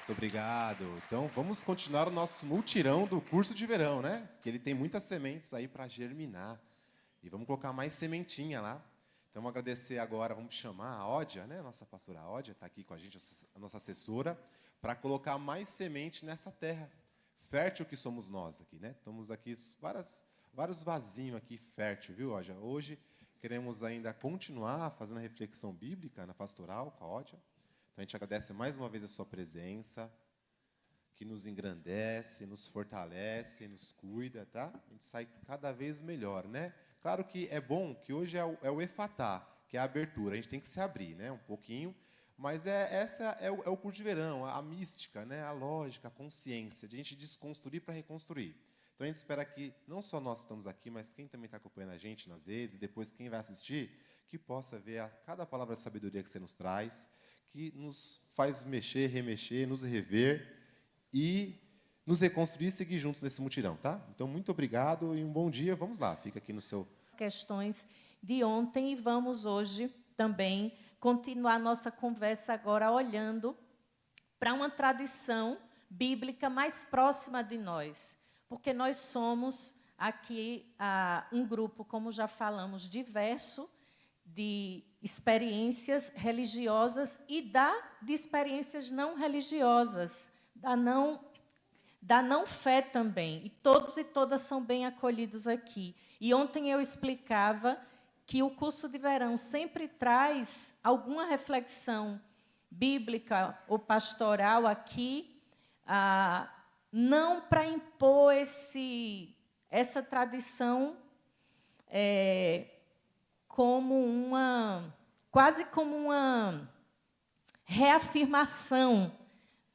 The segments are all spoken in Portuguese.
Muito obrigado. Então, vamos continuar o nosso mutirão do curso de verão, né? Que ele tem muitas sementes aí para germinar. E vamos colocar mais sementinha lá. Então, vamos agradecer agora, vamos chamar a Ódia, né? Nossa pastora Ódia está aqui com a gente, a nossa assessora, para colocar mais semente nessa terra fértil que somos nós aqui, né? Estamos aqui vários vasinhos aqui fértil, viu, Ódia? Hoje queremos ainda continuar fazendo a reflexão bíblica na pastoral com a Ódia. Então, a gente agradece mais uma vez a sua presença, que nos engrandece, nos fortalece, nos cuida, tá? A gente sai cada vez melhor, né? Claro que é bom que hoje é o efatá, que é a abertura. A gente tem que se abrir, né? Um pouquinho. Mas essa é o curso de verão, a mística, né? A lógica, a consciência, de a gente desconstruir para reconstruir. Então, a gente espera que não só nós estamos aqui, mas quem também está acompanhando a gente nas redes, depois quem vai assistir, que possa ver cada palavra de sabedoria que você nos traz, que nos faz mexer, remexer, nos rever e nos reconstruir e seguir juntos nesse mutirão, tá? Então, muito obrigado e um bom dia. Vamos lá, fica aqui no seu... Questões de ontem e vamos hoje também continuar nossa conversa agora olhando para uma tradição bíblica mais próxima de nós, porque nós somos aqui um grupo, como já falamos, diverso, de experiências religiosas e de experiências não religiosas, da não fé também. E todos e todas são bem acolhidos aqui. E ontem eu explicava que o curso de verão sempre traz alguma reflexão bíblica ou pastoral aqui, não para impor essa tradição quase como uma reafirmação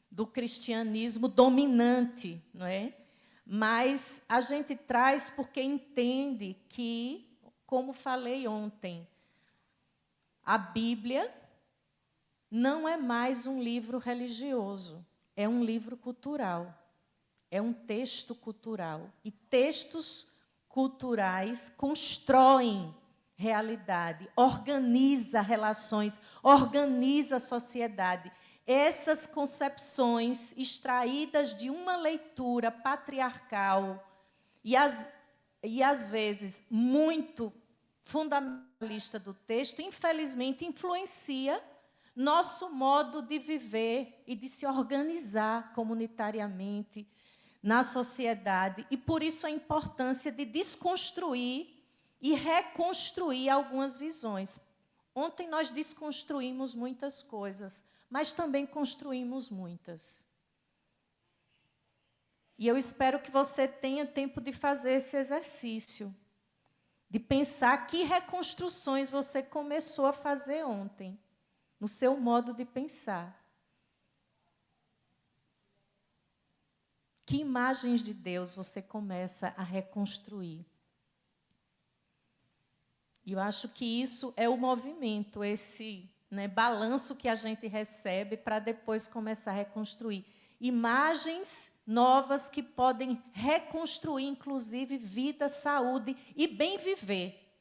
do cristianismo dominante, não é? Mas a gente traz porque entende que, como falei ontem, a Bíblia não é mais um livro religioso, é um livro cultural, é um texto cultural. E textos culturais constroem realidade, organiza relações, organiza a sociedade. Essas concepções extraídas de uma leitura patriarcal e às vezes muito fundamentalista do texto, infelizmente, influencia nosso modo de viver e de se organizar comunitariamente na sociedade. E, por isso, a importância de desconstruir e reconstruir algumas visões. Ontem nós desconstruímos muitas coisas, mas também construímos muitas. E eu espero que você tenha tempo de fazer esse exercício, de pensar que reconstruções você começou a fazer ontem, no seu modo de pensar. Que imagens de Deus você começa a reconstruir? E eu acho que isso é o movimento, esse balanço que a gente recebe para depois começar a reconstruir. Imagens novas que podem reconstruir, inclusive, vida, saúde e bem viver.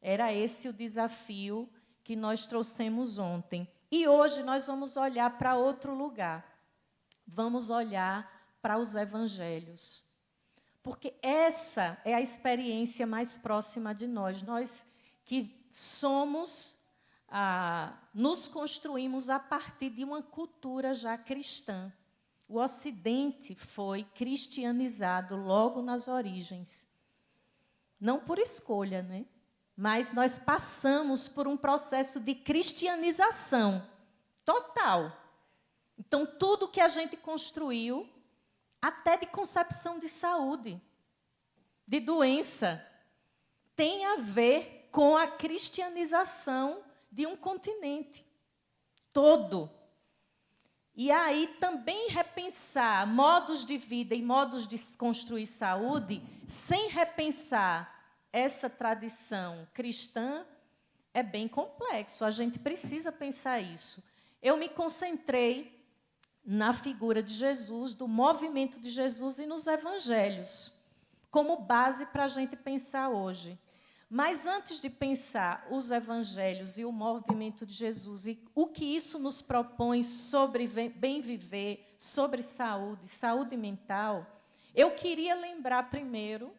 Era esse o desafio que nós trouxemos ontem. E hoje nós vamos olhar para outro lugar. Vamos olhar para os evangelhos. Porque essa é a experiência mais próxima de nós. Nós que somos, nos construímos a partir de uma cultura já cristã. O Ocidente foi cristianizado logo nas origens. Não por escolha, né? Mas nós passamos por um processo de cristianização total. Então, tudo que a gente construiu, até de concepção de saúde, de doença, tem a ver com a cristianização de um continente todo. E aí também repensar modos de vida e modos de construir saúde, sem repensar essa tradição cristã, é bem complexo. A gente precisa pensar isso. Eu me concentrei na figura de Jesus, do movimento de Jesus e nos evangelhos, como base para a gente pensar hoje. Mas antes de pensar os evangelhos e o movimento de Jesus e o que isso nos propõe sobre bem viver, sobre saúde, saúde mental, eu queria lembrar primeiro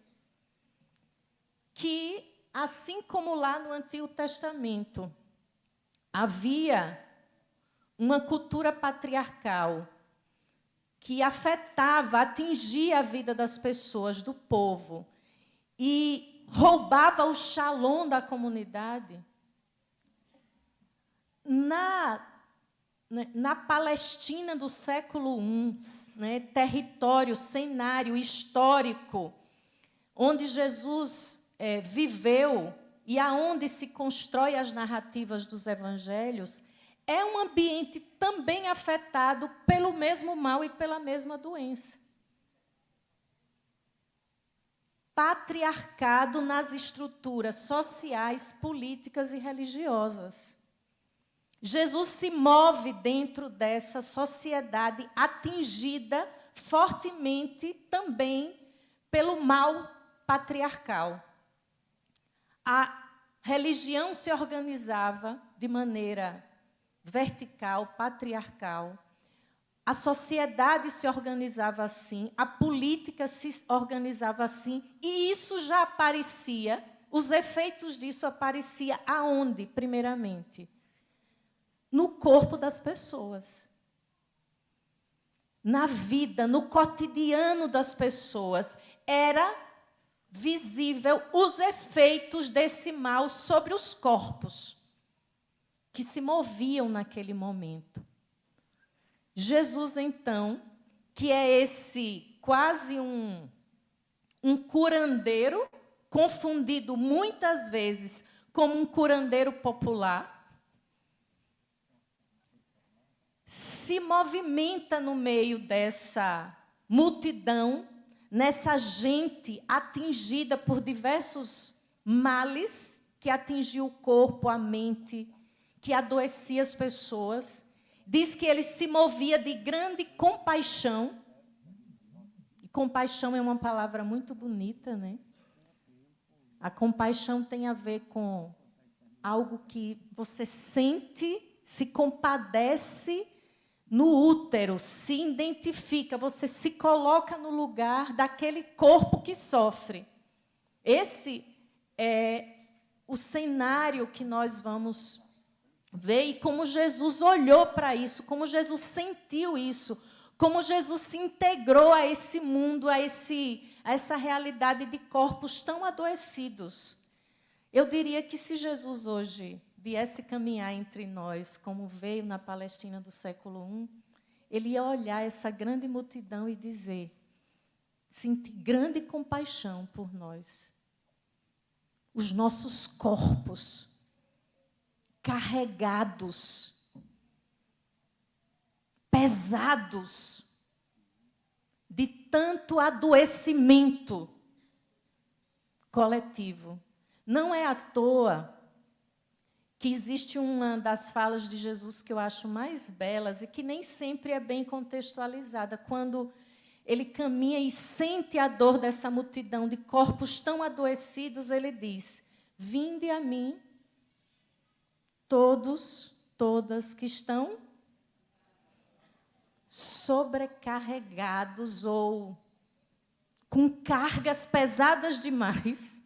que, assim como lá no Antigo Testamento, havia uma cultura patriarcal que afetava, atingia a vida das pessoas, do povo, e roubava o shalom da comunidade. Na Palestina do século I, né, território, cenário histórico, onde Jesus viveu e aonde se constrói as narrativas dos evangelhos, é um ambiente também afetado pelo mesmo mal e pela mesma doença. Patriarcado nas estruturas sociais, políticas e religiosas. Jesus se move dentro dessa sociedade atingida fortemente também pelo mal patriarcal. A religião se organizava de maneira vertical, patriarcal. A sociedade se organizava assim, a política se organizava assim, e isso já aparecia, os efeitos disso apareciam aonde, primeiramente? No corpo das pessoas. Na vida, no cotidiano das pessoas, era visível os efeitos desse mal sobre os corpos que se moviam naquele momento. Jesus, então, que é esse quase um curandeiro, confundido muitas vezes como um curandeiro popular, se movimenta no meio dessa multidão, nessa gente atingida por diversos males, que atingiu o corpo, a mente, que adoecia as pessoas. Diz que ele se movia de grande compaixão. E compaixão é uma palavra muito bonita, né? A compaixão tem a ver com algo que você sente, se compadece no útero, se identifica, você se coloca no lugar daquele corpo que sofre. Esse é o cenário que nós vamos ver e como Jesus olhou para isso, como Jesus sentiu isso, como Jesus se integrou a esse mundo, a essa realidade de corpos tão adoecidos. Eu diria que se Jesus hoje viesse caminhar entre nós, como veio na Palestina do século I, ele ia olhar essa grande multidão e dizer, sentir grande compaixão por nós. Os nossos corpos carregados, pesados, de tanto adoecimento coletivo. Não é à toa que existe uma das falas de Jesus que eu acho mais belas e que nem sempre é bem contextualizada, quando ele caminha e sente a dor dessa multidão de corpos tão adoecidos, ele diz, vinde a mim, todos, todas que estão sobrecarregados ou com cargas pesadas demais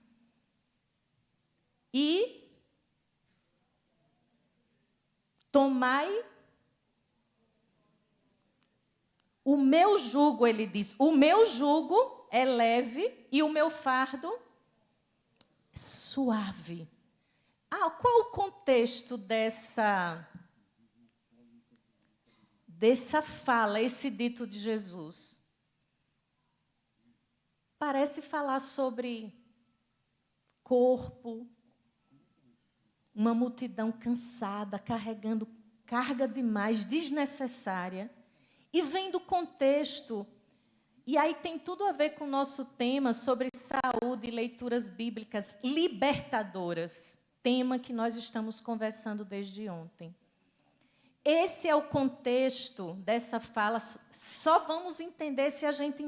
e tomai o meu jugo, ele diz, o meu jugo é leve e o meu fardo é suave. Qual o contexto dessa fala, esse dito de Jesus? Parece falar sobre corpo, uma multidão cansada, carregando carga demais, desnecessária, e vem do contexto, e aí tem tudo a ver com o nosso tema sobre saúde e leituras bíblicas libertadoras, tema que nós estamos conversando desde ontem. Esse é o contexto dessa fala, só vamos entender se a gente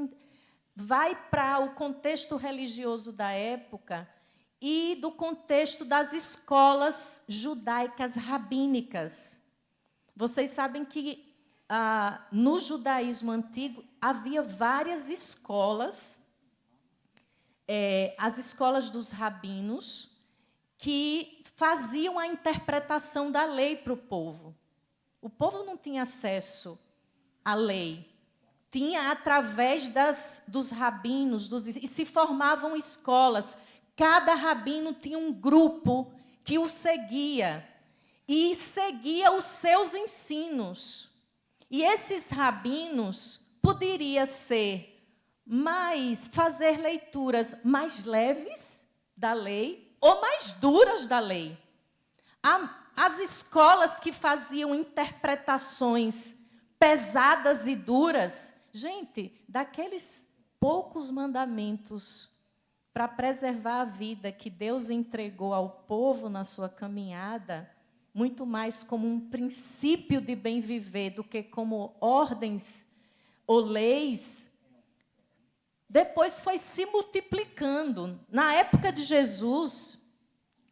vai para o contexto religioso da época e do contexto das escolas judaicas rabínicas. Vocês sabem que no judaísmo antigo havia várias escolas, as escolas dos rabinos, que faziam a interpretação da lei para o povo. O povo não tinha acesso à lei. Tinha através dos rabinos, e se formavam escolas. Cada rabino tinha um grupo que o seguia e seguia os seus ensinos. E esses rabinos poderiam fazer leituras mais leves da lei ou mais duras da lei. As escolas que faziam interpretações pesadas e duras, gente, daqueles poucos mandamentos para preservar a vida que Deus entregou ao povo na sua caminhada, muito mais como um princípio de bem viver do que como ordens ou leis, depois foi se multiplicando. Na época de Jesus,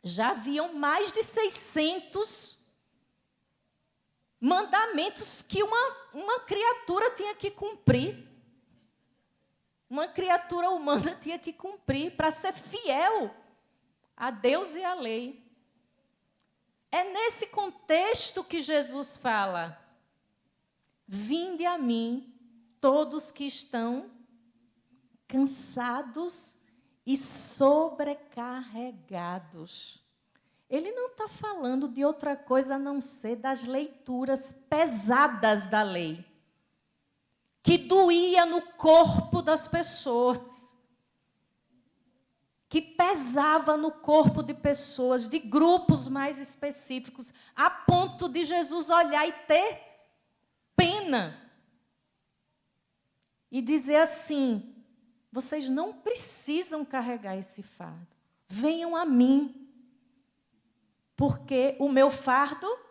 já haviam mais de 600 mandamentos que uma criatura tinha que cumprir. Uma criatura humana tinha que cumprir para ser fiel a Deus e à lei. É nesse contexto que Jesus fala: vinde a mim, todos que estão cansados e sobrecarregados. Ele não está falando de outra coisa a não ser das leituras pesadas da lei, que doía no corpo das pessoas, que pesava no corpo de pessoas, de grupos mais específicos, a ponto de Jesus olhar e ter pena e dizer assim: vocês não precisam carregar esse fardo, venham a mim, porque o meu fardo...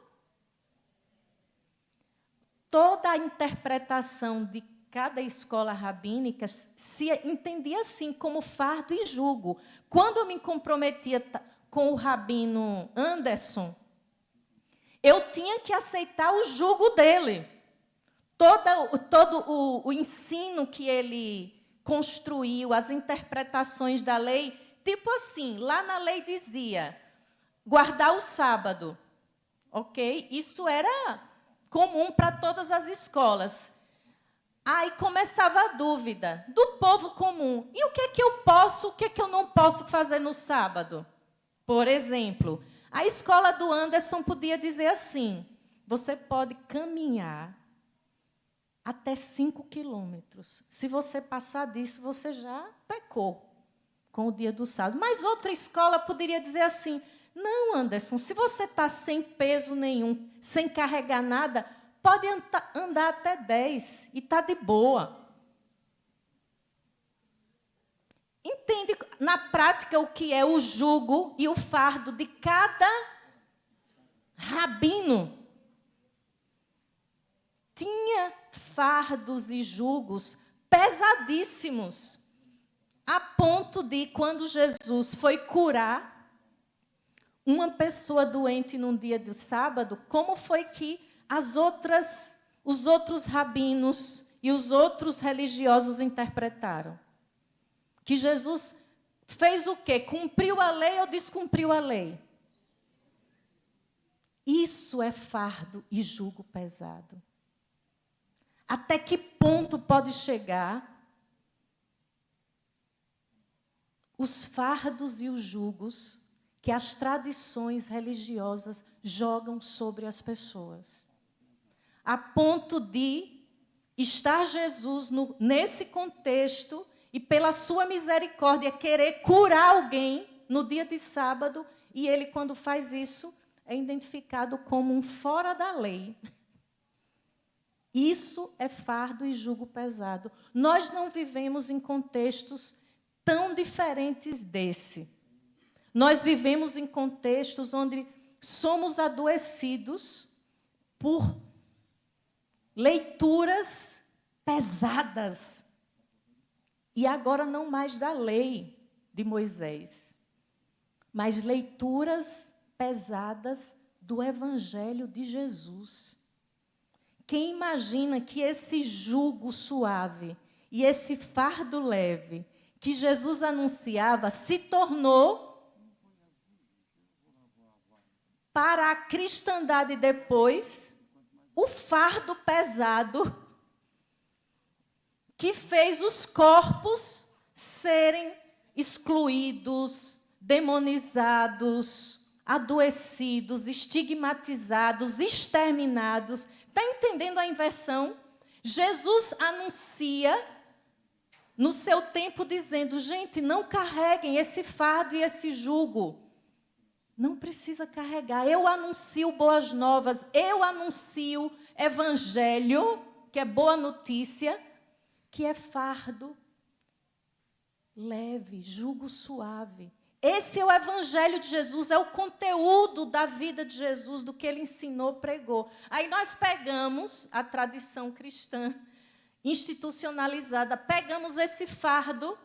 Toda a interpretação de cada escola rabínica se entendia assim, como fardo e jugo. Quando eu me comprometia com o rabino Anderson, eu tinha que aceitar o jugo dele. Todo o ensino que ele construiu, as interpretações da lei, tipo assim, lá na lei dizia, guardar o sábado, ok? Isso era comum para todas as escolas. Aí começava a dúvida do povo comum. E o que é que eu posso, o que é que eu não posso fazer no sábado? Por exemplo, a escola do Anderson podia dizer assim: você pode caminhar até 5 quilômetros. Se você passar disso, você já pecou com o dia do sábado. Mas outra escola poderia dizer assim: não, Anderson, se você está sem peso nenhum, sem carregar nada, pode andar até 10 e está de boa. Entende na prática o que é o jugo e o fardo de cada rabino? Tinha fardos e jugos pesadíssimos, a ponto de, quando Jesus foi curar uma pessoa doente num dia de sábado, como foi que os outros rabinos e os outros religiosos interpretaram? Que Jesus fez o quê? Cumpriu a lei ou descumpriu a lei? Isso é fardo e jugo pesado. Até que ponto pode chegar os fardos e os jugos que as tradições religiosas jogam sobre as pessoas? A ponto de estar Jesus nesse contexto e, pela sua misericórdia, querer curar alguém no dia de sábado, e ele, quando faz isso, é identificado como um fora da lei. Isso é fardo e jugo pesado. Nós não vivemos em contextos tão diferentes desse. Nós vivemos em contextos onde somos adoecidos por leituras pesadas. E agora não mais da lei de Moisés, mas leituras pesadas do Evangelho de Jesus. Quem imagina que esse jugo suave e esse fardo leve que Jesus anunciava se tornou para a cristandade depois o fardo pesado que fez os corpos serem excluídos, demonizados, adoecidos, estigmatizados, exterminados. Está entendendo a inversão? Jesus anuncia no seu tempo dizendo, gente, não carreguem esse fardo e esse jugo. Não precisa carregar. Eu anuncio boas novas, eu anuncio evangelho, que é boa notícia, que é fardo leve, jugo suave. Esse é o evangelho de Jesus, é o conteúdo da vida de Jesus, do que ele ensinou, pregou. Aí nós pegamos a tradição cristã institucionalizada, pegamos esse fardo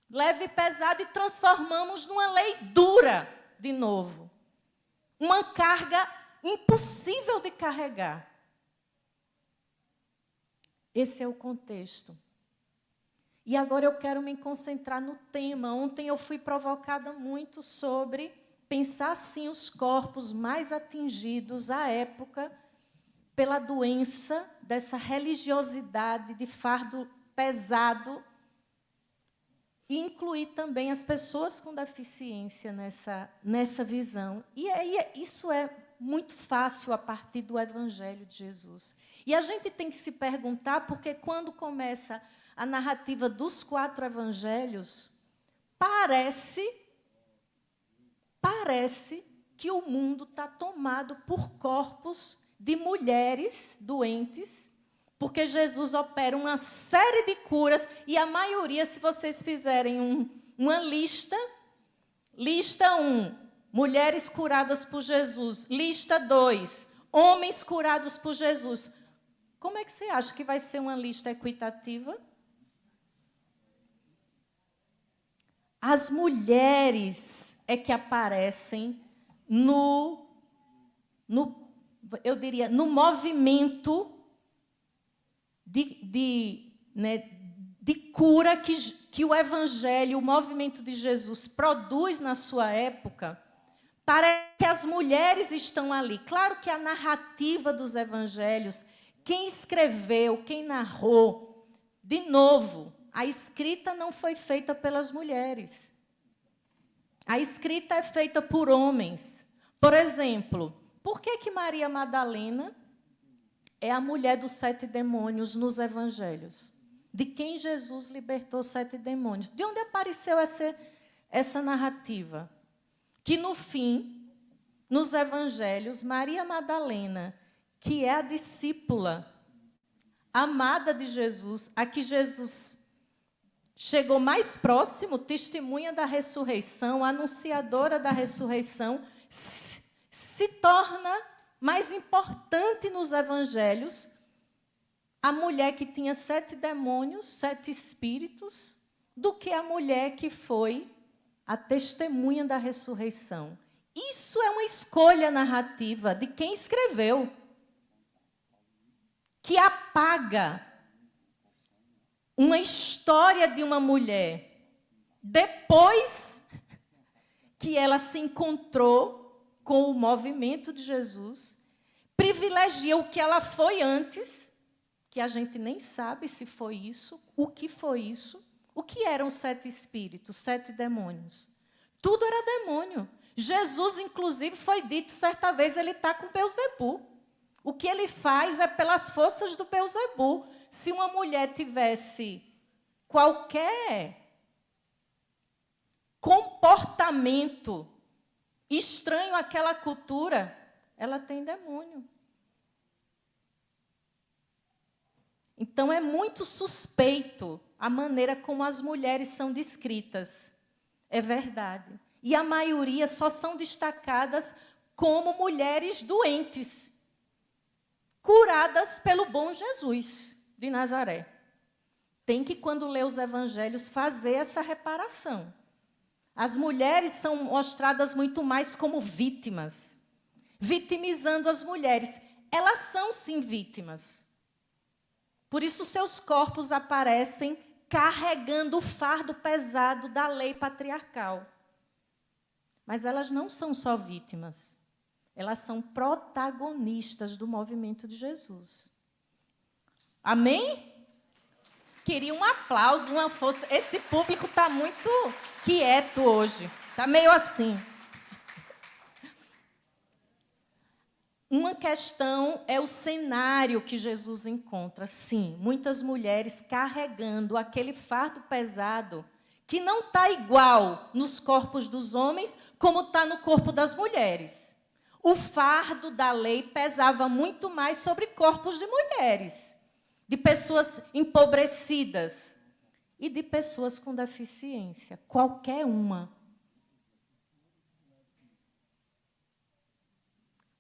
leve e pesado e transformamos numa lei dura de novo. Uma carga impossível de carregar. Esse é o contexto. E agora eu quero me concentrar no tema. Ontem eu fui provocada muito sobre pensar, assim, os corpos mais atingidos à época pela doença dessa religiosidade de fardo pesado e incluir também as pessoas com deficiência nessa visão. E aí, isso é muito fácil a partir do Evangelho de Jesus. E a gente tem que se perguntar, porque quando começa a narrativa dos 4 evangelhos, parece que o mundo está tomado por corpos de mulheres doentes, porque Jesus opera uma série de curas, e a maioria, se vocês fizerem uma lista, lista 1, mulheres curadas por Jesus, lista 2, homens curados por Jesus. Como é que você acha que vai ser uma lista equitativa? As mulheres é que aparecem eu diria, no movimento de cura que o Evangelho, o movimento de Jesus produz na sua época. Parece que as mulheres estão ali. Claro que a narrativa dos Evangelhos, quem escreveu, quem narrou, de novo, a escrita não foi feita pelas mulheres. A escrita é feita por homens. Por exemplo, por que Maria Madalena é a mulher dos 7 demônios nos evangelhos? De quem Jesus libertou 7 demônios? De onde apareceu essa narrativa? Que, no fim, nos evangelhos, Maria Madalena, que é a discípula amada de Jesus, a que Jesus chegou mais próximo, testemunha da ressurreição, anunciadora da ressurreição, se torna mais importante nos evangelhos a mulher que tinha 7 demônios, 7 espíritos, do que a mulher que foi a testemunha da ressurreição. Isso é uma escolha narrativa de quem escreveu, que apaga uma história de uma mulher depois que ela se encontrou com o movimento de Jesus, privilegia o que ela foi antes, que a gente nem sabe se foi isso, o que foi isso, o que eram 7 espíritos, 7 demônios. Tudo era demônio. Jesus, inclusive, foi dito certa vez, ele está com Beelzebu. O que ele faz é pelas forças do Beelzebu. Se uma mulher tivesse qualquer comportamento estranho àquela cultura, ela tem demônio. Então, é muito suspeito a maneira como as mulheres são descritas. É verdade. E a maioria só são destacadas como mulheres doentes, curadas pelo bom Jesus de Nazaré. Tem que, quando lê os evangelhos, fazer essa reparação. As mulheres são mostradas muito mais como vítimas, vitimizando as mulheres. Elas são, sim, vítimas. Por isso, seus corpos aparecem carregando o fardo pesado da lei patriarcal. Mas elas não são só vítimas. Elas são protagonistas do movimento de Jesus. Amém? Queria um aplauso, uma força. Esse público está muito quieto hoje. Está meio assim. Uma questão é o cenário que Jesus encontra. Sim, muitas mulheres carregando aquele fardo pesado que não está igual nos corpos dos homens como está no corpo das mulheres. O fardo da lei pesava muito mais sobre corpos de mulheres, de pessoas empobrecidas e de pessoas com deficiência, qualquer uma.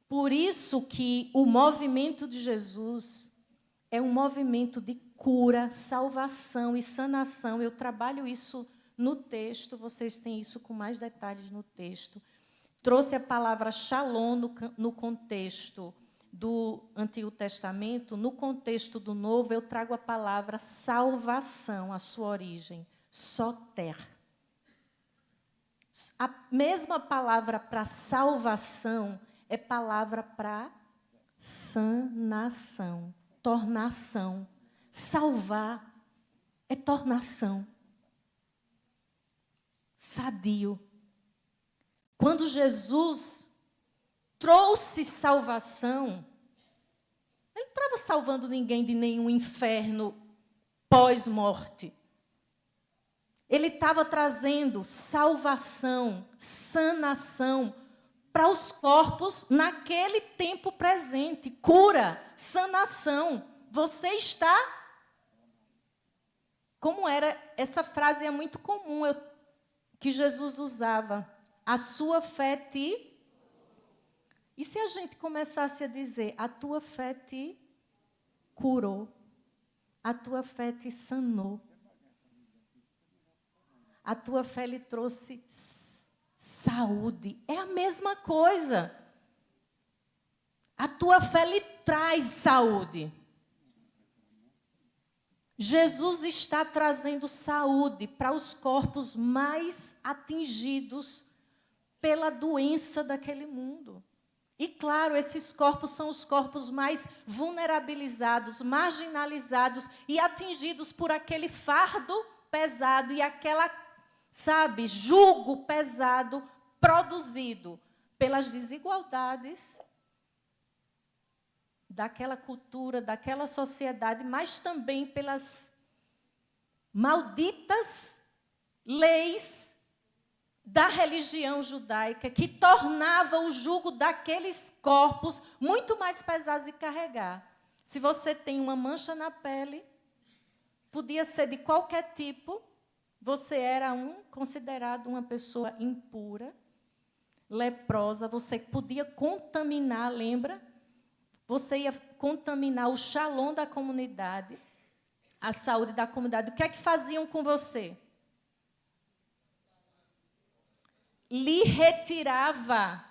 Por isso que o movimento de Jesus é um movimento de cura, salvação e sanação. Eu trabalho isso no texto, vocês têm isso com mais detalhes no texto. Trouxe a palavra shalom no contexto do Antigo Testamento. No contexto do Novo, eu trago a palavra salvação, a sua origem, soter. A mesma palavra para salvação é palavra para sanação, tornação. Salvar é tornação. Sadio. Quando Jesus trouxe salvação, ele não estava salvando ninguém de nenhum inferno pós-morte. Ele estava trazendo salvação, sanação para os corpos naquele tempo presente. Cura, sanação. Você está... Como era? Essa frase é muito comum, que Jesus usava. A sua fé te... E se a gente começasse a dizer, a tua fé te curou, a tua fé te sanou, a tua fé lhe trouxe saúde. É a mesma coisa. A tua fé lhe traz saúde. Jesus está trazendo saúde para os corpos mais atingidos pela doença daquele mundo. E, claro, esses corpos são os corpos mais vulnerabilizados, marginalizados e atingidos por aquele fardo pesado e aquela, jugo pesado produzido pelas desigualdades daquela cultura, daquela sociedade, mas também pelas malditas leis da religião judaica, que tornava o jugo daqueles corpos muito mais pesados de carregar. Se você tem uma mancha na pele, podia ser de qualquer tipo, você era considerado uma pessoa impura, leprosa, você podia contaminar, lembra? Você ia contaminar o shalom da comunidade, a saúde da comunidade. O que é que faziam com você? Lhe retirava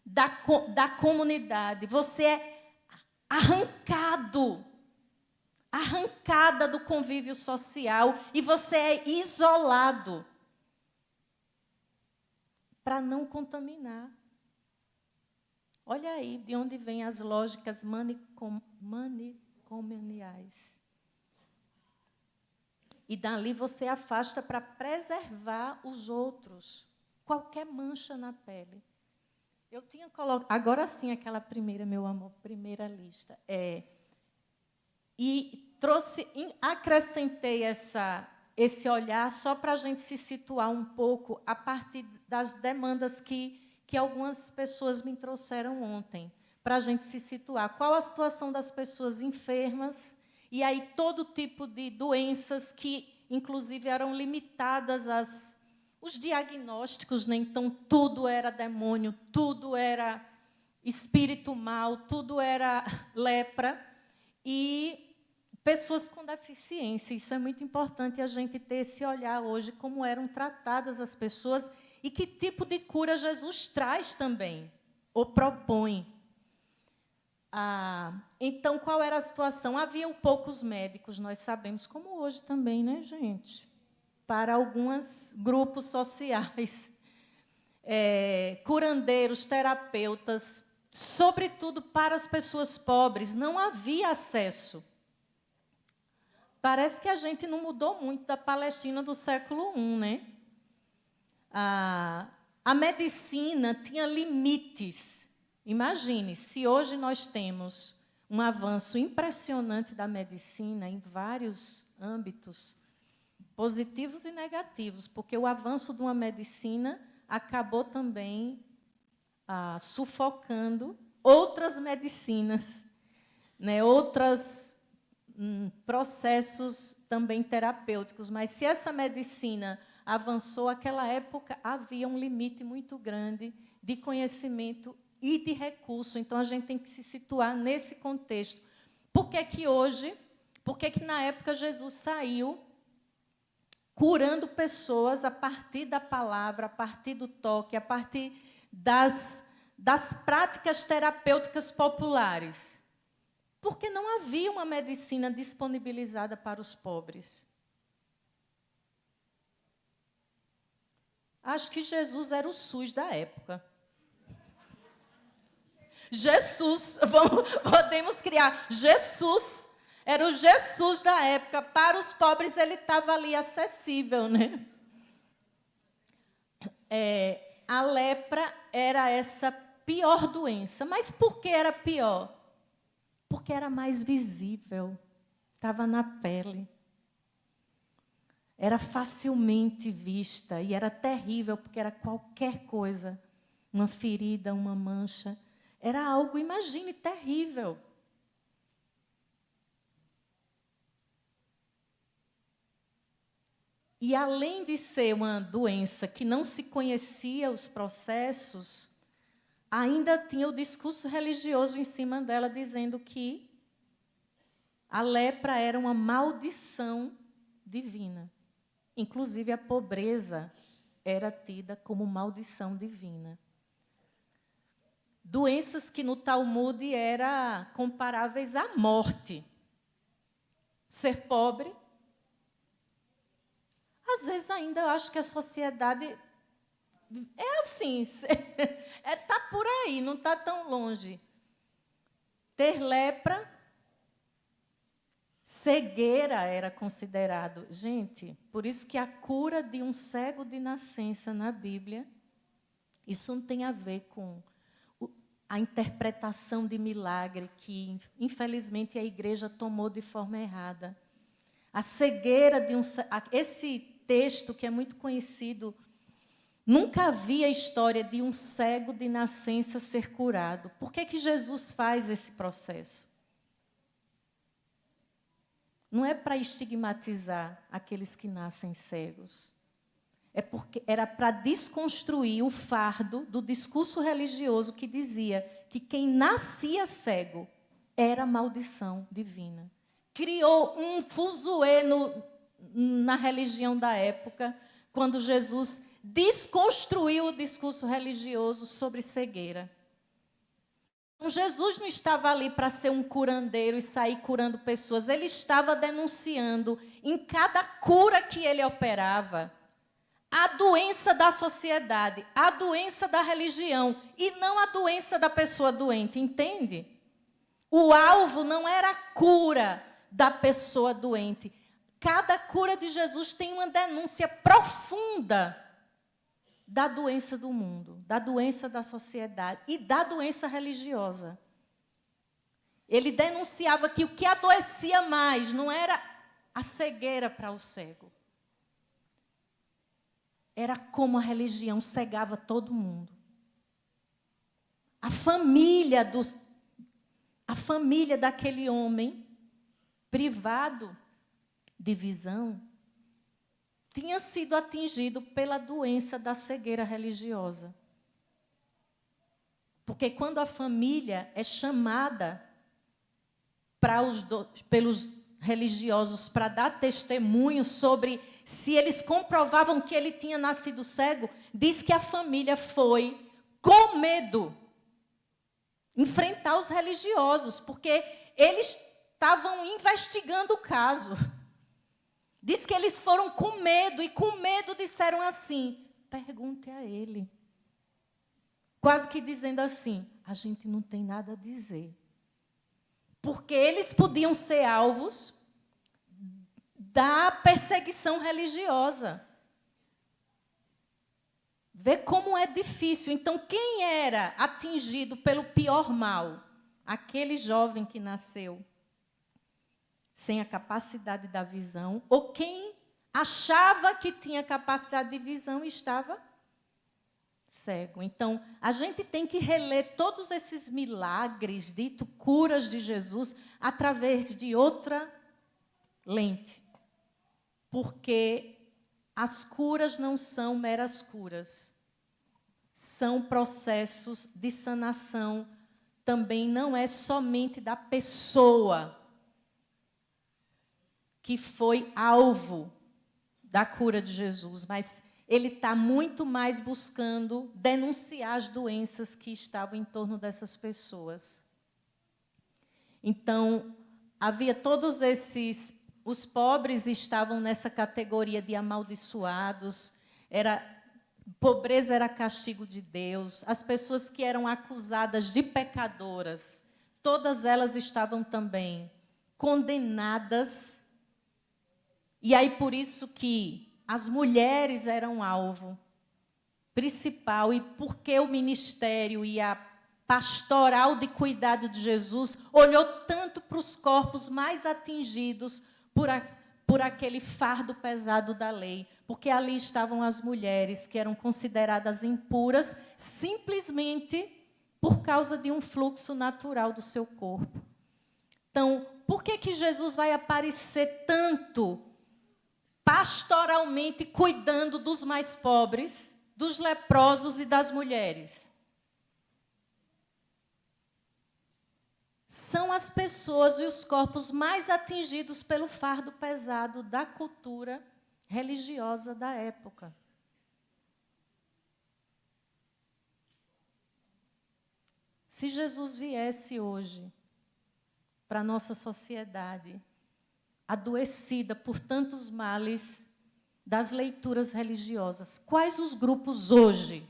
da comunidade. Você é arrancada do convívio social e você é isolado para não contaminar. Olha aí de onde vêm as lógicas manicomiais. E dali você afasta para preservar os outros. Qualquer mancha na pele. Eu tinha colocado... Agora sim, aquela primeira, meu amor, primeira lista. E acrescentei esse olhar só para a gente se situar um pouco a partir das demandas que algumas pessoas me trouxeram ontem, para a gente se situar. Qual a situação das pessoas enfermas? E aí todo tipo de doenças que, inclusive, eram limitadas os diagnósticos, né? Então, tudo era demônio, tudo era espírito mau, tudo era lepra. E pessoas com deficiência. Isso é muito importante a gente ter esse olhar hoje, como eram tratadas as pessoas e que tipo de cura Jesus traz também, ou propõe. Então, qual era a situação? Havia poucos médicos, nós sabemos, como hoje também, né, gente? Para alguns grupos sociais. Curandeiros, terapeutas, sobretudo para as pessoas pobres, não havia acesso. Parece que a gente não mudou muito da Palestina do século I, né? A medicina tinha limites. Imagine, se hoje nós temos um avanço impressionante da medicina em vários âmbitos, positivos e negativos, porque o avanço de uma medicina acabou também sufocando outras medicinas, né, outros processos também terapêuticos. Mas se essa medicina avançou, naquela época havia um limite muito grande de conhecimento e de recurso. Então, a gente tem que se situar nesse contexto. Por que que hoje, por que que na época Jesus saiu curando pessoas a partir da palavra, a partir do toque, a partir das práticas terapêuticas populares? Porque não havia uma medicina disponibilizada para os pobres. Acho que Jesus era o SUS da época. Jesus, podemos criar, Jesus, era o Jesus da época. Para os pobres, ele estava ali acessível, né? A lepra era essa pior doença. Mas por que era pior? Porque era mais visível, estava na pele. Era facilmente vista e era terrível, porque era qualquer coisa, uma ferida, uma mancha. Era algo, imagine, terrível. E, além de ser uma doença que não se conhecia os processos, ainda tinha o discurso religioso em cima dela, dizendo que a lepra era uma maldição divina. Inclusive, a pobreza era tida como maldição divina. Doenças que no Talmud eram comparáveis à morte. Ser pobre. Às vezes, ainda eu acho que a sociedade é assim, está por aí, não está tão longe. Ter lepra, cegueira era considerado. Gente, por isso que a cura de um cego de nascença na Bíblia, isso não tem a ver com a interpretação de milagre que, infelizmente, a igreja tomou de forma errada. A cegueira de esse texto, que é muito conhecido, nunca havia história de um cego de nascença ser curado. Por que que Jesus faz esse processo? Não é para estigmatizar aqueles que nascem cegos. É porque era para desconstruir o fardo do discurso religioso que dizia que quem nascia cego era maldição divina. Criou um fuzuê na religião da época, quando Jesus desconstruiu o discurso religioso sobre cegueira. Então, Jesus não estava ali para ser um curandeiro e sair curando pessoas. Ele estava denunciando, em cada cura que ele operava, a doença da sociedade, a doença da religião, e não a doença da pessoa doente, entende? O alvo não era a cura da pessoa doente. Cada cura de Jesus tem uma denúncia profunda da doença do mundo, da doença da sociedade e da doença religiosa. Ele denunciava que o que adoecia mais não era a cegueira para o cego. Era como a religião cegava todo mundo. A família daquele homem, privado de visão, tinha sido atingido pela doença da cegueira religiosa. Porque quando a família é chamada pelos religiosos para dar testemunho sobre se eles comprovavam que ele tinha nascido cego, diz que a família foi, com medo, enfrentar os religiosos, porque eles estavam investigando o caso. Diz que eles foram com medo, e com medo disseram assim: pergunte a ele. Quase que dizendo assim: a gente não tem nada a dizer. Porque eles podiam ser alvos da perseguição religiosa. Vê como é difícil. Então, quem era atingido pelo pior mal? Aquele jovem que nasceu sem a capacidade da visão, ou quem achava que tinha capacidade de visão e estava cego. Então, a gente tem que reler todos esses milagres, dito curas de Jesus, através de outra lente. Porque as curas não são meras curas. São processos de sanação. Também não é somente da pessoa que foi alvo da cura de Jesus, mas ele está muito mais buscando denunciar as doenças que estavam em torno dessas pessoas. Então, havia todos esses... Os pobres estavam nessa categoria de amaldiçoados, pobreza era castigo de Deus, as pessoas que eram acusadas de pecadoras, todas elas estavam também condenadas. E aí, por isso que as mulheres eram alvo principal, e porque o ministério e a pastoral de cuidado de Jesus olhou tanto para os corpos mais atingidos por aquele fardo pesado da lei, porque ali estavam as mulheres que eram consideradas impuras simplesmente por causa de um fluxo natural do seu corpo. Então, por que Jesus vai aparecer tanto pastoralmente cuidando dos mais pobres, dos leprosos e das mulheres? São as pessoas e os corpos mais atingidos pelo fardo pesado da cultura religiosa da época. Se Jesus viesse hoje para a nossa sociedade, adoecida por tantos males das leituras religiosas, quais os grupos hoje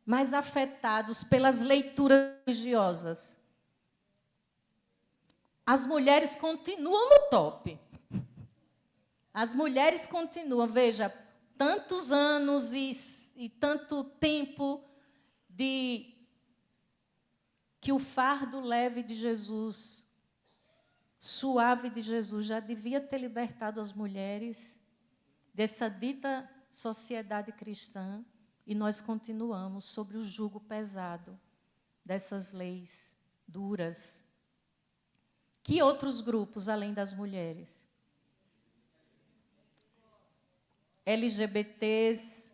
mais afetados pelas leituras religiosas? As mulheres continuam no top. As mulheres continuam, veja, tantos anos e tanto tempo de que o fardo leve de Jesus, suave de Jesus, já devia ter libertado as mulheres dessa dita sociedade cristã, e nós continuamos sobre o jugo pesado dessas leis duras. Que outros grupos, além das mulheres? LGBTs,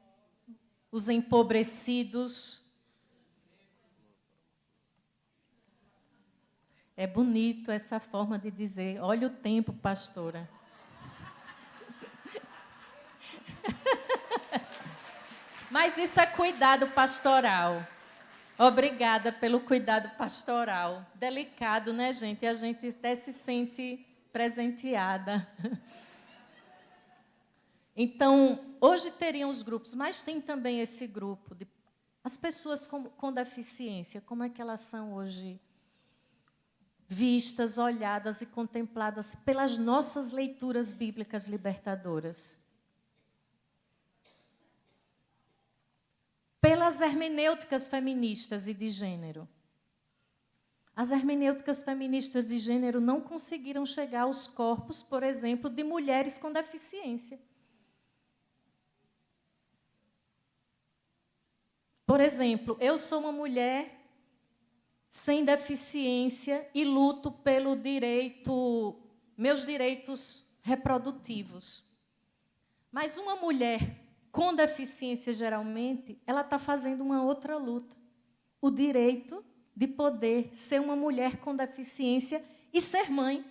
os empobrecidos. É bonito essa forma de dizer. Olha o tempo, pastora. Mas isso é cuidado pastoral. Obrigada pelo cuidado pastoral. Delicado, né, gente? A gente até se sente presenteada. Então, hoje teriam os grupos, mas tem também esse grupo de as pessoas com deficiência. Como é que elas são hoje vistas, olhadas e contempladas pelas nossas leituras bíblicas libertadoras? Pelas hermenêuticas feministas e de gênero. As hermenêuticas feministas de gênero não conseguiram chegar aos corpos, por exemplo, de mulheres com deficiência. Por exemplo, eu sou uma mulher sem deficiência e luto pelo meus direitos reprodutivos. Mas uma mulher com deficiência, geralmente, ela está fazendo uma outra luta. O direito de poder ser uma mulher com deficiência e ser mãe.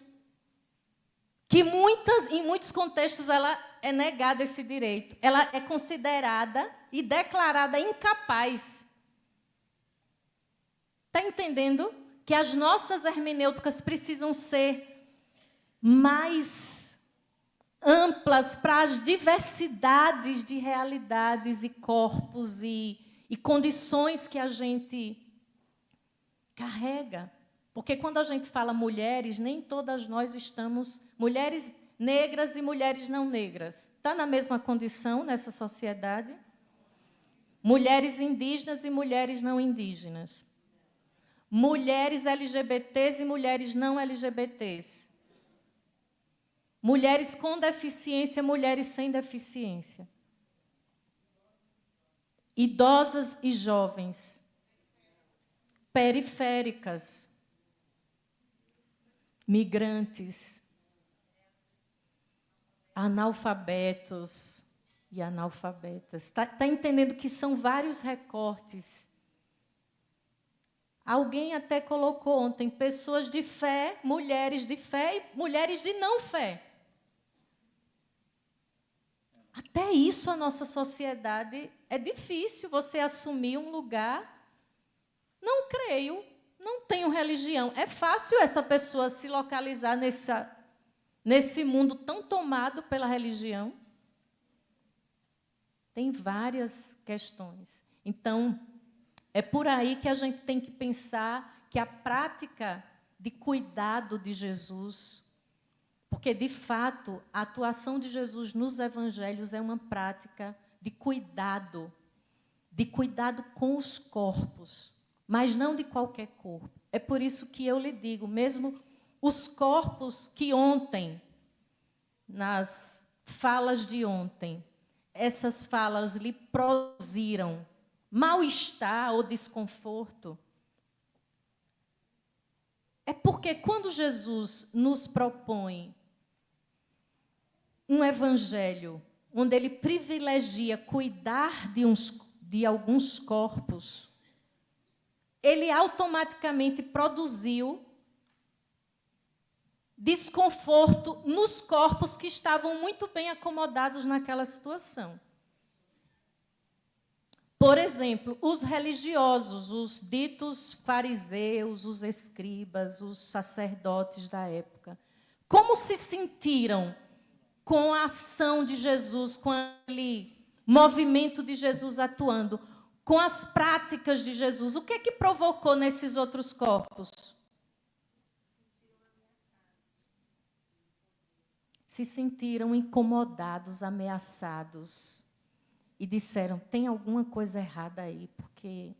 que em muitos contextos ela é negada esse direito. Ela é considerada e declarada incapaz. Está entendendo? Que as nossas hermenêuticas precisam ser mais amplas para as diversidades de realidades e corpos e condições que a gente carrega. Porque quando a gente fala mulheres, nem todas nós estamos... Mulheres negras e mulheres não negras. Está na mesma condição nessa sociedade? Mulheres indígenas e mulheres não indígenas. Mulheres LGBTs e mulheres não LGBTs. Mulheres com deficiência, mulheres sem deficiência. Idosas e jovens. Periféricas. Migrantes. Analfabetos e analfabetas. Está entendendo que são vários recortes. Alguém até colocou ontem pessoas de fé e mulheres de não fé. Até isso a nossa sociedade é difícil você assumir um lugar. Não creio, não tenho religião. É fácil essa pessoa se localizar nesse mundo tão tomado pela religião? Tem várias questões. Então, é por aí que a gente tem que pensar que a prática de cuidado de Jesus, porque, de fato, a atuação de Jesus nos evangelhos é uma prática de cuidado com os corpos, mas não de qualquer corpo. É por isso que eu lhe digo, mesmo os corpos que ontem, nas falas de ontem, essas falas lhe produziram mal-estar ou desconforto, é porque quando Jesus nos propõe um evangelho onde ele privilegia cuidar de alguns corpos, ele automaticamente produziu desconforto nos corpos que estavam muito bem acomodados naquela situação. Por exemplo, os religiosos, os ditos fariseus, os escribas, os sacerdotes da época, como se sentiram com a ação de Jesus, com aquele movimento de Jesus atuando, com as práticas de Jesus? O que é que provocou nesses outros corpos? Se sentiram incomodados, ameaçados. E disseram, tem alguma coisa errada aí, porque...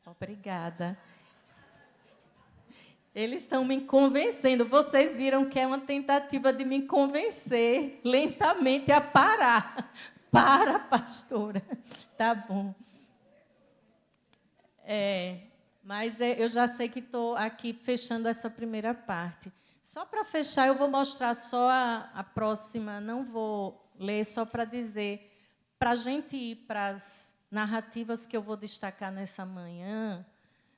Obrigada. Eles estão me convencendo. Vocês viram que é uma tentativa de me convencer lentamente a parar. Para, pastora. Tá bom. Mas eu já sei que estou aqui fechando essa primeira parte. Só para fechar, eu vou mostrar só a próxima, não vou ler, só para dizer, para a gente ir para as narrativas que eu vou destacar nessa manhã,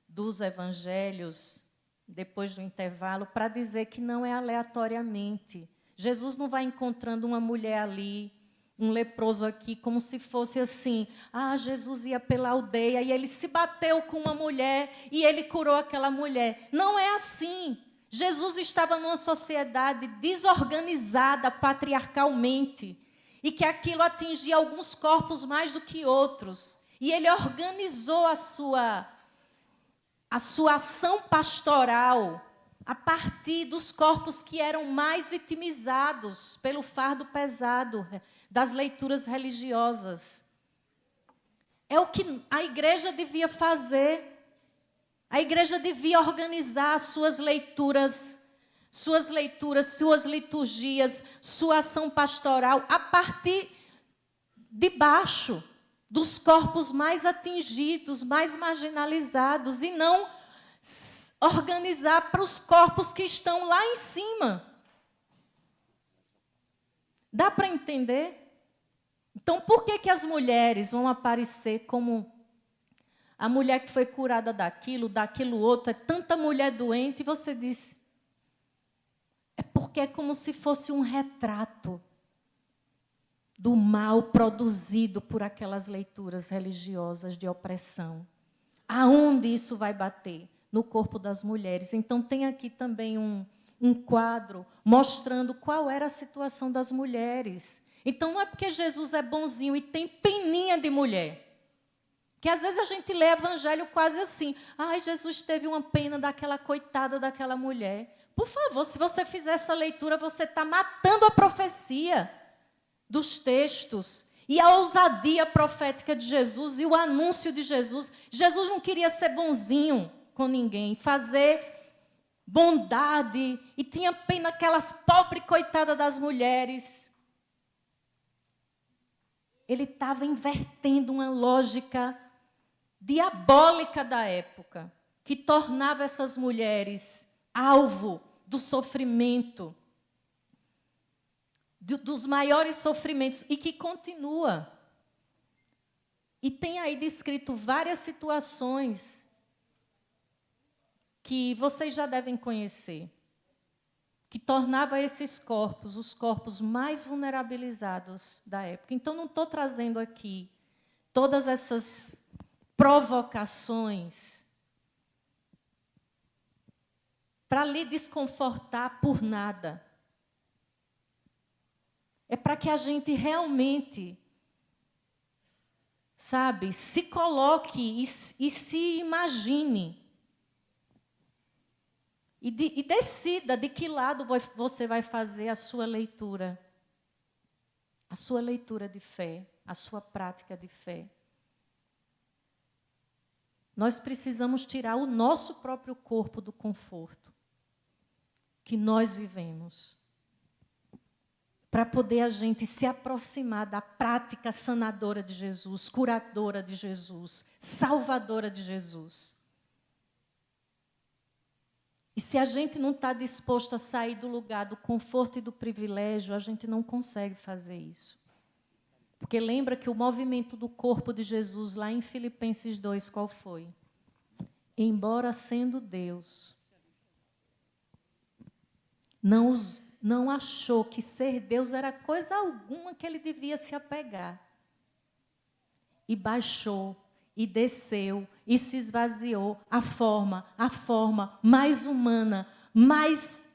dos evangelhos, depois do intervalo, para dizer que não é aleatoriamente. Jesus não vai encontrando uma mulher ali, um leproso aqui, como se fosse assim, Jesus ia pela aldeia e ele se bateu com uma mulher e ele curou aquela mulher. Não é assim. Jesus estava numa sociedade desorganizada patriarcalmente e que aquilo atingia alguns corpos mais do que outros. E ele organizou a sua ação pastoral a partir dos corpos que eram mais vitimizados pelo fardo pesado das leituras religiosas. É o que a igreja devia fazer. A igreja devia organizar suas leituras, suas liturgias, sua ação pastoral a partir de baixo, dos corpos mais atingidos, mais marginalizados, e não organizar para os corpos que estão lá em cima. Dá para entender? Então, por que as mulheres vão aparecer como a mulher que foi curada daquilo outro, é tanta mulher doente, e você diz, é porque é como se fosse um retrato do mal produzido por aquelas leituras religiosas de opressão. Aonde isso vai bater? No corpo das mulheres. Então, tem aqui também um quadro mostrando qual era a situação das mulheres. Então, não é porque Jesus é bonzinho e tem peninha de mulher. Que às vezes a gente lê evangelho quase assim. Ai, Jesus teve uma pena daquela coitada daquela mulher. Por favor, se você fizer essa leitura, você está matando a profecia dos textos e a ousadia profética de Jesus e o anúncio de Jesus. Jesus não queria ser bonzinho com ninguém, fazer bondade, e tinha pena aquelas pobres coitadas das mulheres. Ele estava invertendo uma lógica diabólica da época, que tornava essas mulheres alvo do sofrimento, dos maiores sofrimentos, e que continua. E tem aí descrito várias situações que vocês já devem conhecer, que tornava esses corpos os corpos mais vulnerabilizados da época. Então, não estou trazendo aqui todas essas provocações para lhe desconfortar por nada. É para que a gente realmente, sabe, se coloque e se imagine. E decida de que lado você vai fazer a sua leitura de fé, a sua prática de fé. Nós precisamos tirar o nosso próprio corpo do conforto que nós vivemos, para poder a gente se aproximar da prática sanadora de Jesus, curadora de Jesus, salvadora de Jesus. E se a gente não está disposto a sair do lugar do conforto e do privilégio, a gente não consegue fazer isso. Porque lembra que o movimento do corpo de Jesus, lá em Filipenses 2, qual foi? Embora sendo Deus, não achou que ser Deus era coisa alguma que ele devia se apegar. E baixou, e desceu, e se esvaziou a forma mais humana, mais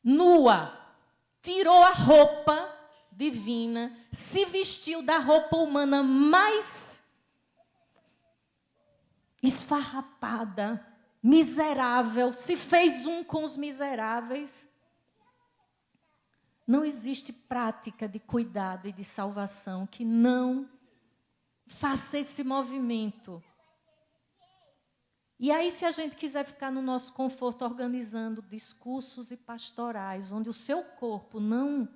nua. Tirou a roupa divina, se vestiu da roupa humana mais esfarrapada, miserável, se fez um com os miseráveis. Não existe prática de cuidado e de salvação que não faça esse movimento. E aí, se a gente quiser ficar no nosso conforto organizando discursos e pastorais, onde o seu corpo não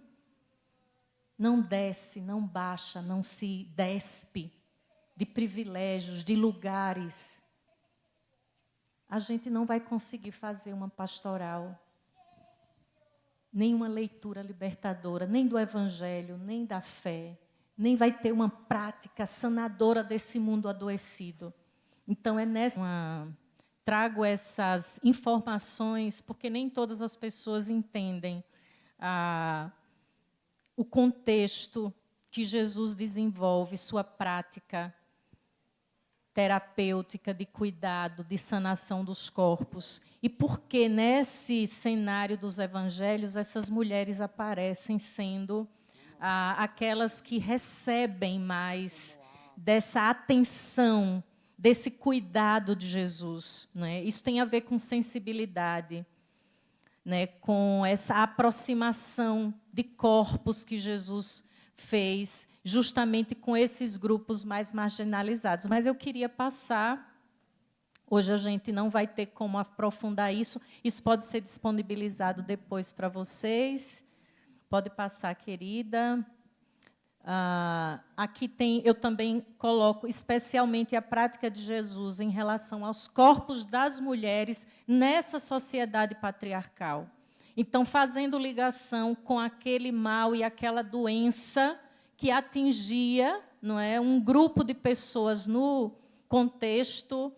desce, não baixa, não se despe de privilégios, de lugares, a gente não vai conseguir fazer uma pastoral, nem uma leitura libertadora, nem do Evangelho, nem da fé, nem vai ter uma prática sanadora desse mundo adoecido. Então, trago essas informações, porque nem todas as pessoas entendem o contexto que Jesus desenvolve, sua prática terapêutica de cuidado, de sanação dos corpos. E por que nesse cenário dos evangelhos essas mulheres aparecem sendo aquelas que recebem mais dessa atenção, desse cuidado de Jesus, né? Isso tem a ver com sensibilidade, né? Com essa aproximação de corpos que Jesus fez, justamente com esses grupos mais marginalizados. Mas eu queria passar, hoje a gente não vai ter como aprofundar isso pode ser disponibilizado depois para vocês. Pode passar, querida. Aqui eu também coloco especialmente a prática de Jesus em relação aos corpos das mulheres nessa sociedade patriarcal. Então, fazendo ligação com aquele mal e aquela doença que atingia, não é, um grupo de pessoas no contexto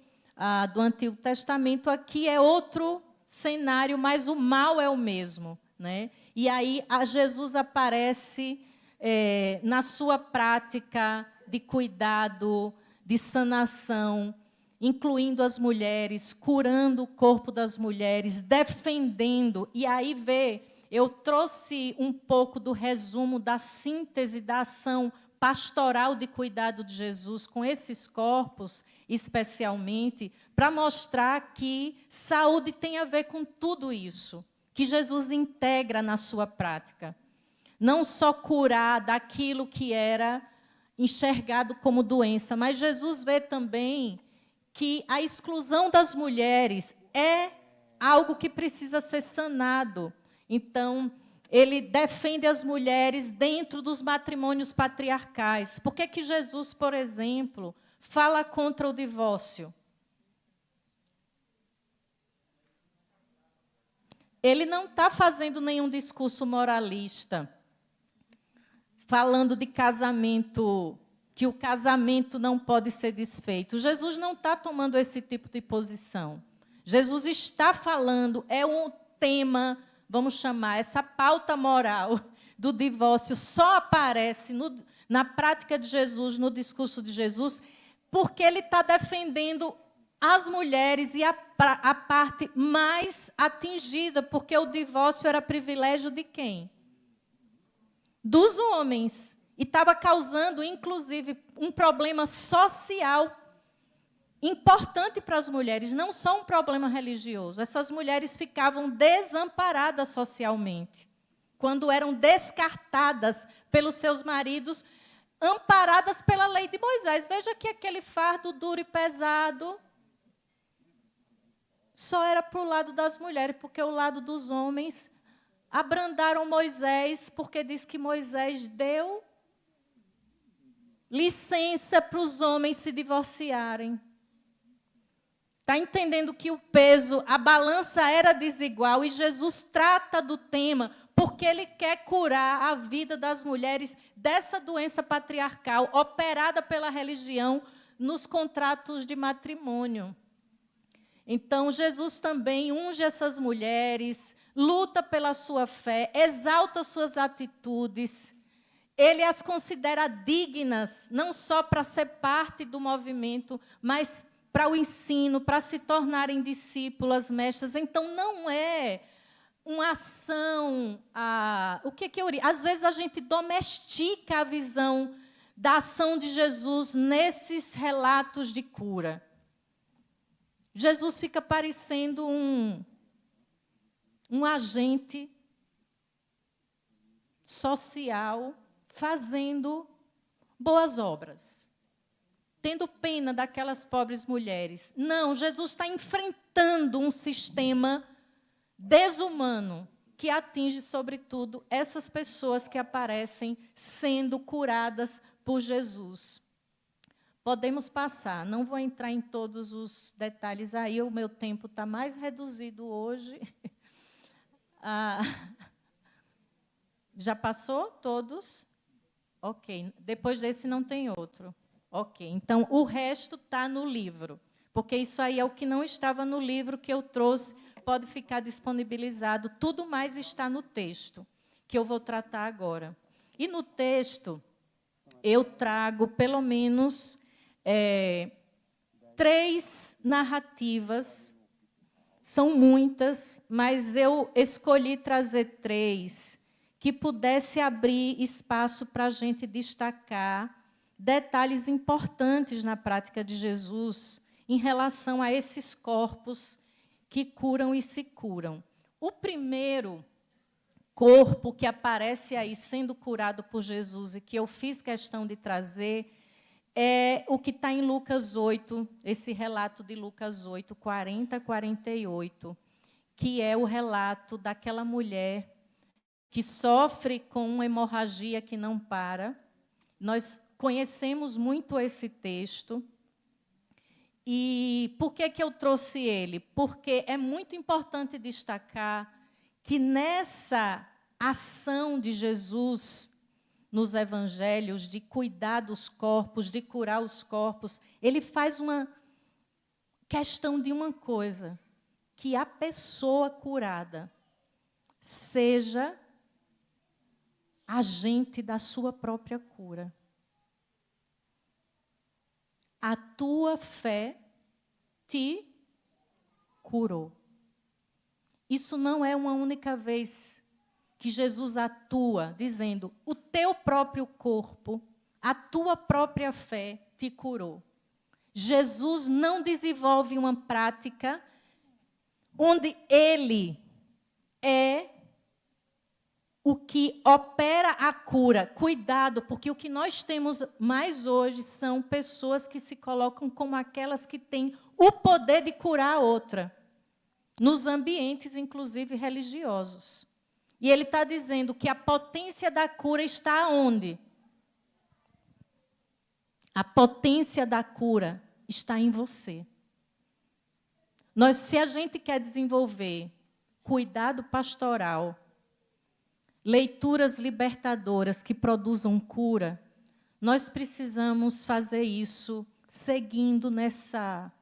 do Antigo Testamento, aqui é outro cenário, mas o mal é o mesmo, né? E aí Jesus aparece na sua prática de cuidado, de sanação, incluindo as mulheres, curando o corpo das mulheres, defendendo. E aí eu trouxe um pouco do resumo da síntese da ação pastoral de cuidado de Jesus com esses corpos, especialmente, para mostrar que saúde tem a ver com tudo isso, que Jesus integra na sua prática. Não só curar daquilo que era enxergado como doença, mas Jesus vê também que a exclusão das mulheres é algo que precisa ser sanado. Então, ele defende as mulheres dentro dos matrimônios patriarcais. Por que Jesus, por exemplo, fala contra o divórcio? Ele não está fazendo nenhum discurso moralista, falando de casamento, que o casamento não pode ser desfeito. Jesus não está tomando esse tipo de posição. Jesus está falando, é um tema, vamos chamar, essa pauta moral do divórcio só aparece na prática de Jesus, no discurso de Jesus, porque ele está defendendo as mulheres e a parte mais atingida, porque o divórcio era privilégio de quem? Dos homens. E estava causando, inclusive, um problema social importante para as mulheres, não só um problema religioso. Essas mulheres ficavam desamparadas socialmente, quando eram descartadas pelos seus maridos, amparadas pela lei de Moisés. Veja que aquele fardo duro e pesado só era para o lado das mulheres, porque o lado dos homens abrandaram Moisés, porque diz que Moisés deu licença para os homens se divorciarem. Está entendendo que o peso, a balança era desigual, e Jesus trata do tema porque ele quer curar a vida das mulheres dessa doença patriarcal operada pela religião nos contratos de matrimônio. Então, Jesus também unge essas mulheres, luta pela sua fé, exalta suas atitudes. Ele as considera dignas, não só para ser parte do movimento, mas para o ensino, para se tornarem discípulas, mestras. Então, não é uma ação... Às vezes, a gente domestica a visão da ação de Jesus nesses relatos de cura. Jesus fica parecendo um agente social fazendo boas obras, tendo pena daquelas pobres mulheres. Não, Jesus está enfrentando um sistema desumano que atinge, sobretudo, essas pessoas que aparecem sendo curadas por Jesus. Podemos passar, não vou entrar em todos os detalhes aí, o meu tempo está mais reduzido hoje. Já passou todos? Ok, depois desse não tem outro. Ok, então o resto está no livro, porque isso aí é o que não estava no livro que eu trouxe, pode ficar disponibilizado, tudo mais está no texto, que eu vou tratar agora. E no texto, eu trago pelo menos 3 narrativas, são muitas, mas eu escolhi trazer 3 que pudesse abrir espaço para a gente destacar detalhes importantes na prática de Jesus em relação a esses corpos que curam e se curam. O primeiro corpo que aparece aí sendo curado por Jesus e que eu fiz questão de trazer é o que está em Lucas 8, esse relato de Lucas 8, 40 a 48, que é o relato daquela mulher que sofre com uma hemorragia que não para. Nós conhecemos muito esse texto. E por que eu trouxe ele? Porque é muito importante destacar que nessa ação de Jesus, nos evangelhos de cuidar dos corpos, de curar os corpos, ele faz uma questão de uma coisa, que a pessoa curada seja agente da sua própria cura. A tua fé te curou. Isso não é uma única vez que Jesus atua, dizendo, o teu próprio corpo, a tua própria fé te curou. Jesus não desenvolve uma prática onde ele é o que opera a cura. Cuidado, porque o que nós temos mais hoje são pessoas que se colocam como aquelas que têm o poder de curar a outra, nos ambientes, inclusive, religiosos. E ele está dizendo que a potência da cura está onde? A potência da cura está em você. Se a gente quer desenvolver cuidado pastoral, leituras libertadoras que produzam cura, nós precisamos fazer isso seguindo nessa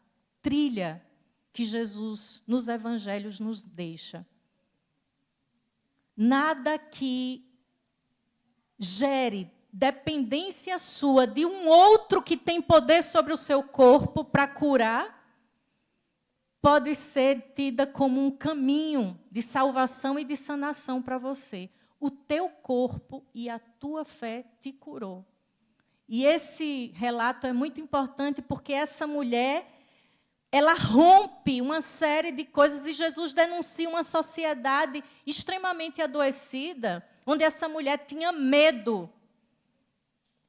trilha que Jesus, nos evangelhos, nos deixa. Nada que gere dependência sua de um outro que tem poder sobre o seu corpo para curar, pode ser tida como um caminho de salvação e de sanação para você. O teu corpo e a tua fé te curou. E esse relato é muito importante porque essa mulher, ela rompe uma série de coisas e Jesus denuncia uma sociedade extremamente adoecida, onde essa mulher tinha medo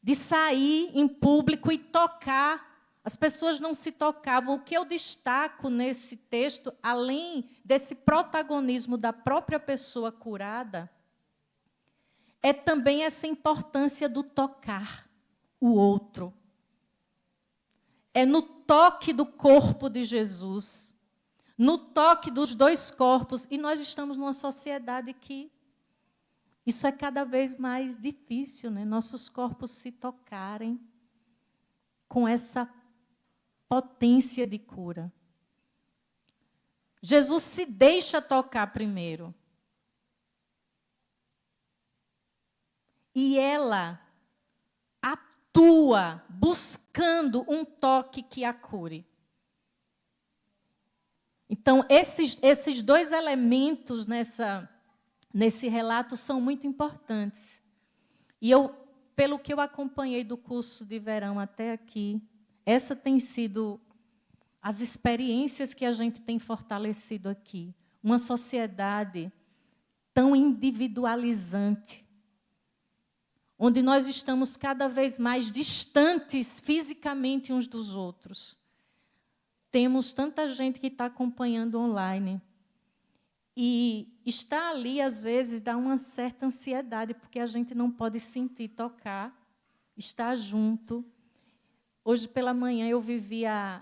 de sair em público e tocar. As pessoas não se tocavam. O que eu destaco nesse texto, além desse protagonismo da própria pessoa curada, é também essa importância do tocar o outro. É no toque do corpo de Jesus, no toque dos dois corpos. E nós estamos numa sociedade que isso é cada vez mais difícil, né? Nossos corpos se tocarem com essa potência de cura. Jesus se deixa tocar primeiro. E ela atua buscando um toque que a cure. Então, esses dois elementos nesse relato são muito importantes. E pelo que eu acompanhei do curso de verão até aqui, essa tem sido as experiências que a gente tem fortalecido aqui. Uma sociedade tão individualizante, onde nós estamos cada vez mais distantes fisicamente uns dos outros. Temos tanta gente que está acompanhando online. E estar ali, às vezes, dá uma certa ansiedade, porque a gente não pode sentir, tocar, estar junto. Hoje, pela manhã, eu vivi a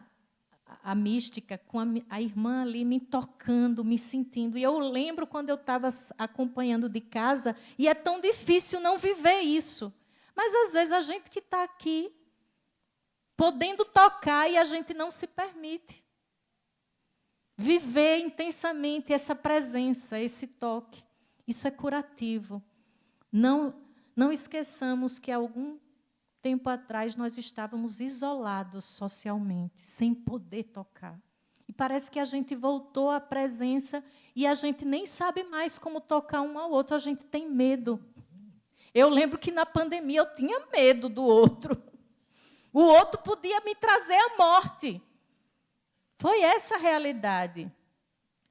mística com a irmã ali me tocando, me sentindo. E eu lembro quando eu estava acompanhando de casa, e é tão difícil não viver isso. Mas, às vezes, a gente que está aqui, podendo tocar, e a gente não se permite viver intensamente essa presença, esse toque. Isso é curativo. Não esqueçamos que, há algum tempo atrás, nós estávamos isolados socialmente, sem poder tocar. E parece que a gente voltou à presença e a gente nem sabe mais como tocar um ao outro, a gente tem medo. Eu lembro que na pandemia eu tinha medo do outro. O outro podia me trazer a morte. Foi essa a realidade.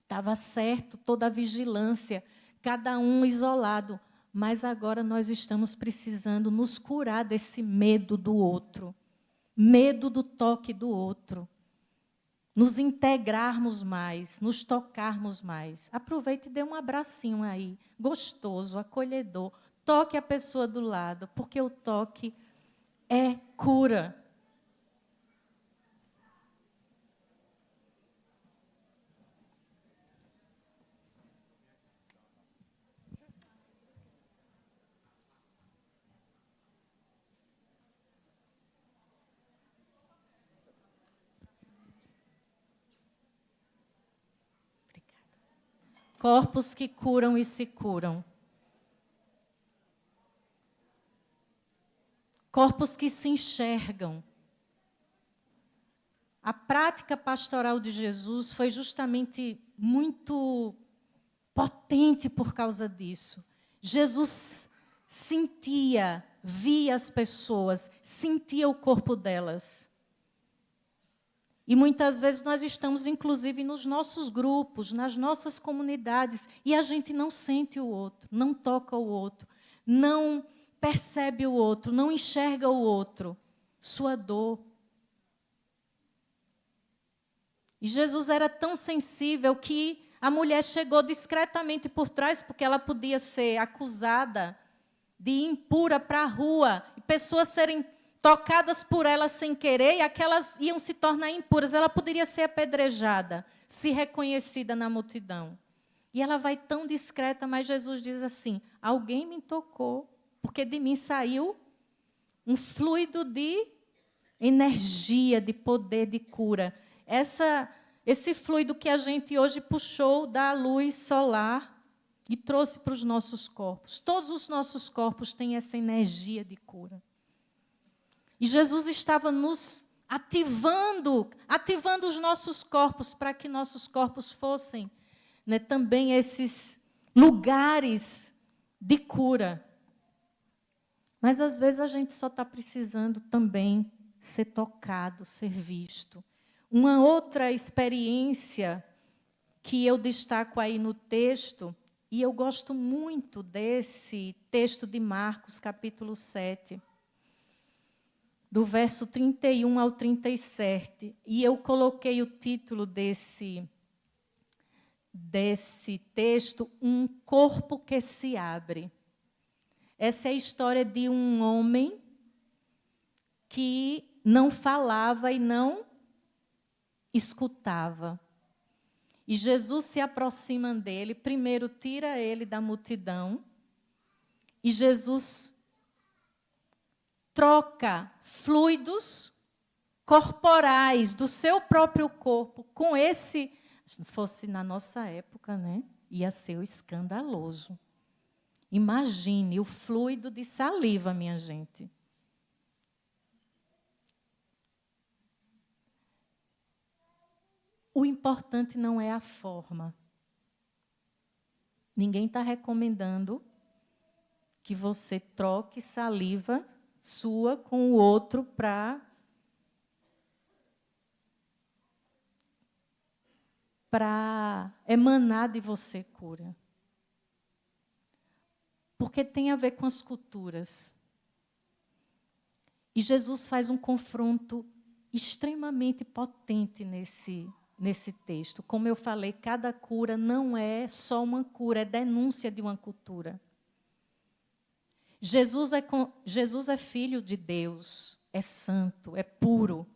Estava certo, toda a vigilância, cada um isolado. Mas agora nós estamos precisando nos curar desse medo do outro, medo do toque do outro, nos integrarmos mais, nos tocarmos mais. Aproveite e dê um abracinho aí, gostoso, acolhedor. Toque a pessoa do lado, porque o toque é cura. Corpos que curam e se curam. Corpos que se enxergam. A prática pastoral de Jesus foi justamente muito potente por causa disso. Jesus sentia, via as pessoas, sentia o corpo delas. E muitas vezes nós estamos, inclusive, nos nossos grupos, nas nossas comunidades, e a gente não sente o outro, não toca o outro, não percebe o outro, não enxerga o outro, sua dor. E Jesus era tão sensível que a mulher chegou discretamente por trás, porque ela podia ser acusada de ir impura para a rua, e pessoas serem tocadas por ela sem querer, e aquelas iam se tornar impuras. Ela poderia ser apedrejada, se reconhecida na multidão. E ela vai tão discreta, mas Jesus diz assim: alguém me tocou, porque de mim saiu um fluido de energia, de poder, de cura. Esse fluido que a gente hoje puxou da luz solar e trouxe para os nossos corpos. Todos os nossos corpos têm essa energia de cura. E Jesus estava nos ativando os nossos corpos para que nossos corpos fossem, né, também esses lugares de cura. Mas, às vezes, a gente só está precisando também ser tocado, ser visto. Uma outra experiência que eu destaco aí no texto, e eu gosto muito desse texto de Marcos, capítulo 7, do verso 31 ao 37. E eu coloquei o título desse texto, Um Corpo que se Abre. Essa é a história de um homem que não falava e não escutava. E Jesus se aproxima dele, primeiro tira ele da multidão, e Jesus troca fluidos corporais do seu próprio corpo com esse, se fosse na nossa época, né, ia ser escandaloso. Imagine o fluido de saliva, minha gente. O importante não é a forma. Ninguém está recomendando que você troque saliva sua com o outro para emanar de você cura. Porque tem a ver com as culturas. E Jesus faz um confronto extremamente potente nesse texto. Como eu falei, cada cura não é só uma cura, é denúncia de uma cultura. Jesus é filho de Deus, é santo, é puro.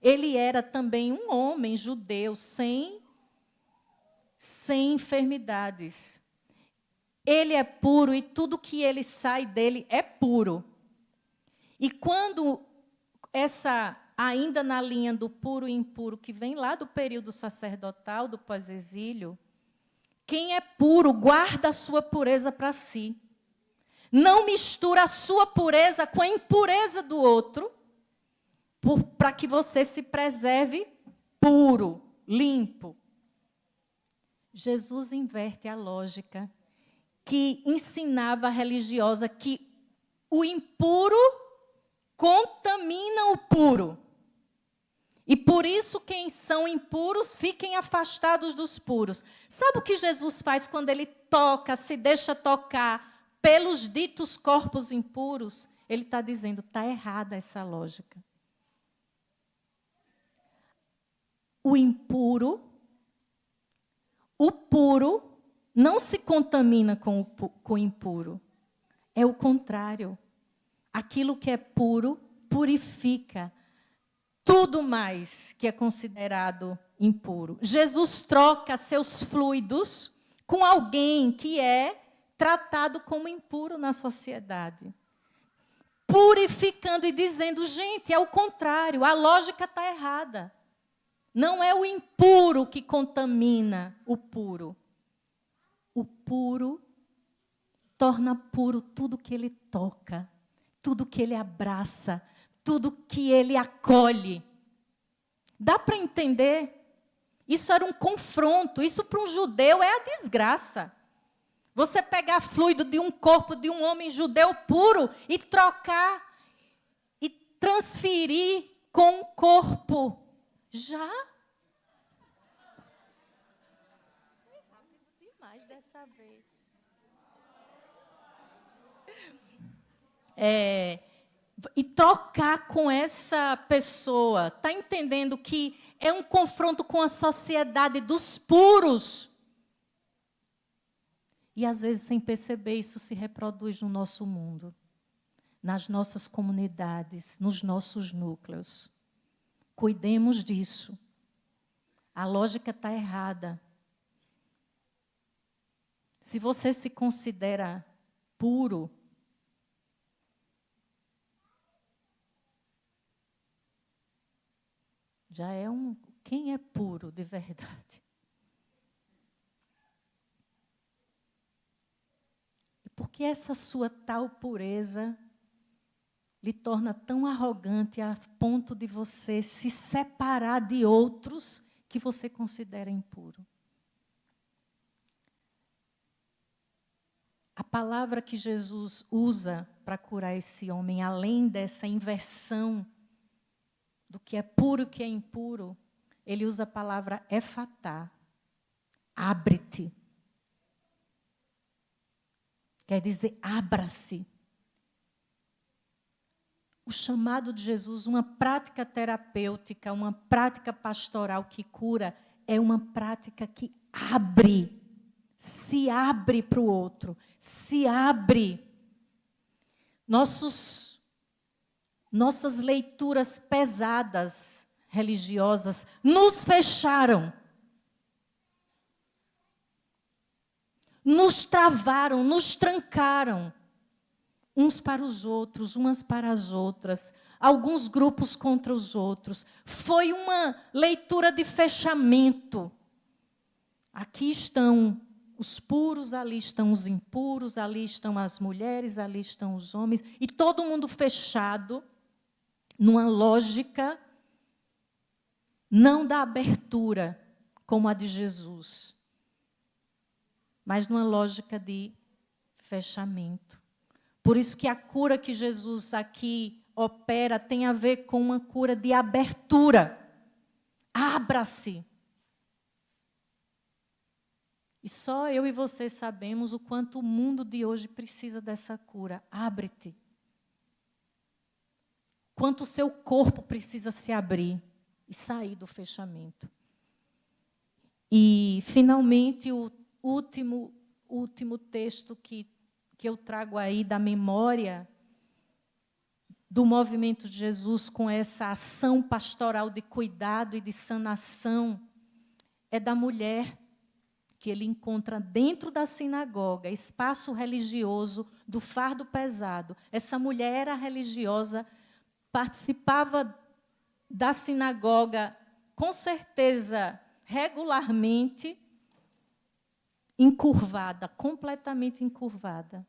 Ele era também um homem judeu, sem enfermidades. Ele é puro e tudo que ele sai dele é puro. E quando ainda na linha do puro e impuro, que vem lá do período sacerdotal, do pós-exílio, quem é puro guarda a sua pureza para si. Não mistura a sua pureza com a impureza do outro, para que você se preserve puro, limpo. Jesus inverte a lógica que ensinava a religiosa que o impuro contamina o puro. E por isso, quem são impuros, fiquem afastados dos puros. Sabe o que Jesus faz quando ele toca, se deixa tocar pelos ditos corpos impuros? Ele está dizendo, está errada essa lógica. O impuro, o puro, não se contamina com o impuro. É o contrário. Aquilo que é puro, purifica tudo mais que é considerado impuro. Jesus troca seus fluidos com alguém que é tratado como impuro na sociedade. Purificando e dizendo, gente, é o contrário, a lógica está errada. Não é o impuro que contamina o puro. O puro torna puro tudo que ele toca, tudo que ele abraça, tudo que ele acolhe. Dá para entender? Isso era um confronto. Isso para um judeu é a desgraça. Você pegar fluido de um corpo de um homem judeu puro e trocar e transferir com o corpo. Já? Foi rápido demais dessa vez. E trocar com essa pessoa. Está entendendo que é um confronto com a sociedade dos puros? E, às vezes, sem perceber, isso se reproduz no nosso mundo, nas nossas comunidades, nos nossos núcleos. Cuidemos disso. A lógica está errada. Se você se considera puro, já é um... Quem é puro de verdade? Porque essa sua tal pureza lhe torna tão arrogante a ponto de você se separar de outros que você considera impuro. A palavra que Jesus usa para curar esse homem, além dessa inversão do que é puro e o que é impuro, ele usa a palavra efatá, abre-te. Quer dizer, abra-se. O chamado de Jesus, uma prática terapêutica, uma prática pastoral que cura, é uma prática que abre, se abre para o outro, se abre. Nossas leituras pesadas, religiosas, nos fecharam. Nos travaram, nos trancaram, uns para os outros, umas para as outras, alguns grupos contra os outros. Foi uma leitura de fechamento. Aqui estão os puros, ali estão os impuros, ali estão as mulheres, ali estão os homens, e todo mundo fechado, numa lógica não da abertura, como a de Jesus, mas numa lógica de fechamento. Por isso que a cura que Jesus aqui opera tem a ver com uma cura de abertura. Abra-se. E só eu e você sabemos o quanto o mundo de hoje precisa dessa cura. Abre-te. Quanto o seu corpo precisa se abrir e sair do fechamento. E, finalmente, o último texto que eu trago aí da memória do movimento de Jesus com essa ação pastoral de cuidado e de sanação é da mulher que ele encontra dentro da sinagoga, espaço religioso do fardo pesado. Essa mulher era religiosa, participava da sinagoga, com certeza, regularmente, encurvada, completamente encurvada,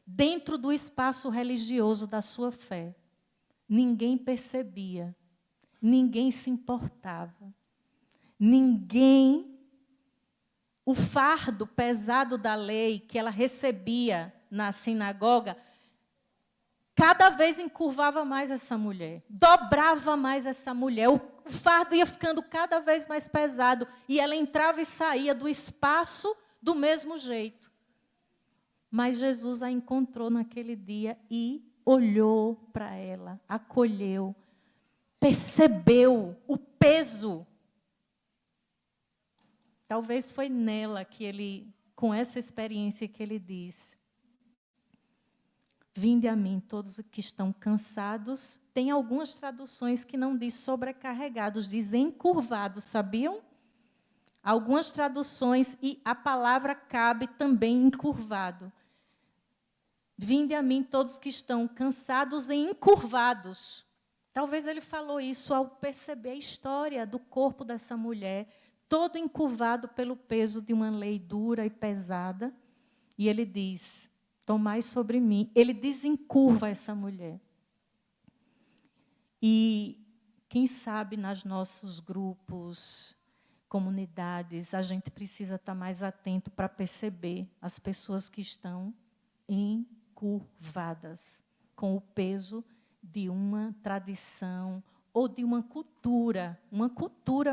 dentro do espaço religioso da sua fé. Ninguém percebia, ninguém se importava, o fardo pesado da lei que ela recebia na sinagoga, cada vez encurvava mais essa mulher, dobrava mais essa mulher. O fardo ia ficando cada vez mais pesado e ela entrava e saía do espaço do mesmo jeito. Mas Jesus a encontrou naquele dia e olhou para ela, acolheu, percebeu o peso. Talvez foi nela que ele, com essa experiência que ele diz: vinde a mim todos os que estão cansados. Tem algumas traduções que não diz sobrecarregados, diz encurvados, sabiam? Algumas traduções, e a palavra cabe também encurvado. Vinde a mim todos que estão cansados e encurvados. Talvez ele falou isso ao perceber a história do corpo dessa mulher, todo encurvado pelo peso de uma lei dura e pesada. E ele diz, tomai sobre mim. Ele desencurva essa mulher. E, quem sabe, nos nossos grupos, comunidades, a gente precisa estar mais atento para perceber as pessoas que estão encurvadas, com o peso de uma tradição ou de uma cultura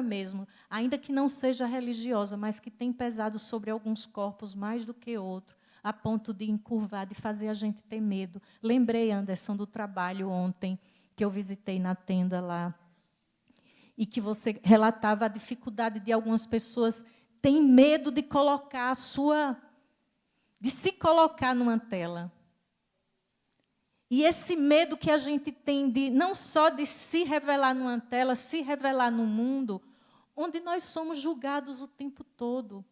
mesmo, ainda que não seja religiosa, mas que tem pesado sobre alguns corpos mais do que outros, a ponto de encurvar, de fazer a gente ter medo. Lembrei, Anderson, do trabalho ontem, que eu visitei na tenda lá, e que você relatava a dificuldade de algumas pessoas têm medo de colocar de se colocar numa tela. E esse medo que a gente tem de não só de se revelar numa tela, se revelar no mundo, onde nós somos julgados o tempo todo,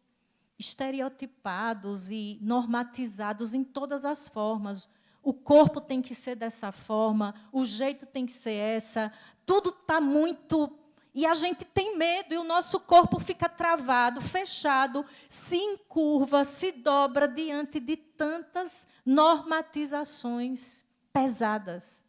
estereotipados e normatizados em todas as formas. O corpo tem que ser dessa forma, o jeito tem que ser essa, tudo está muito... E a gente tem medo, e o nosso corpo fica travado, fechado, se encurva, se dobra diante de tantas normatizações pesadas.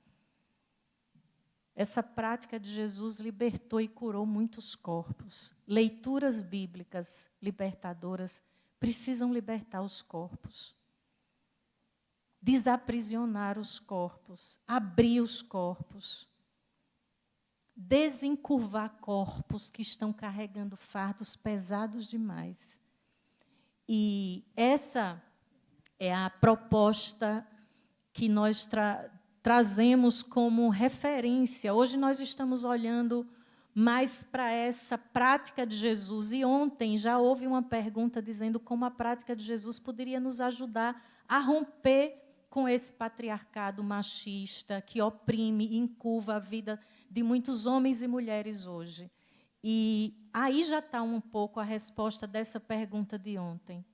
Essa prática de Jesus libertou e curou muitos corpos. Leituras bíblicas libertadoras precisam libertar os corpos. Desaprisionar os corpos, abrir os corpos. Desencurvar corpos que estão carregando fardos pesados demais. E essa é a proposta que nós trazemos como referência. Hoje nós estamos olhando mais para essa prática de Jesus. E ontem já houve uma pergunta dizendo como a prática de Jesus poderia nos ajudar a romper com esse patriarcado machista que oprime e encurva a vida de muitos homens e mulheres hoje. E aí já está um pouco a resposta dessa pergunta de ontem.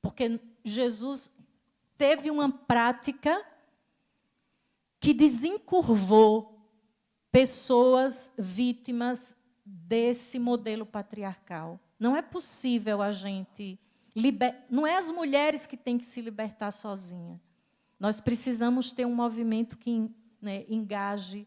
Porque Jesus teve uma prática que desencurvou pessoas vítimas desse modelo patriarcal. Não é possível a gente... Não é as mulheres que têm que se libertar sozinhas. Nós precisamos ter um movimento que engaje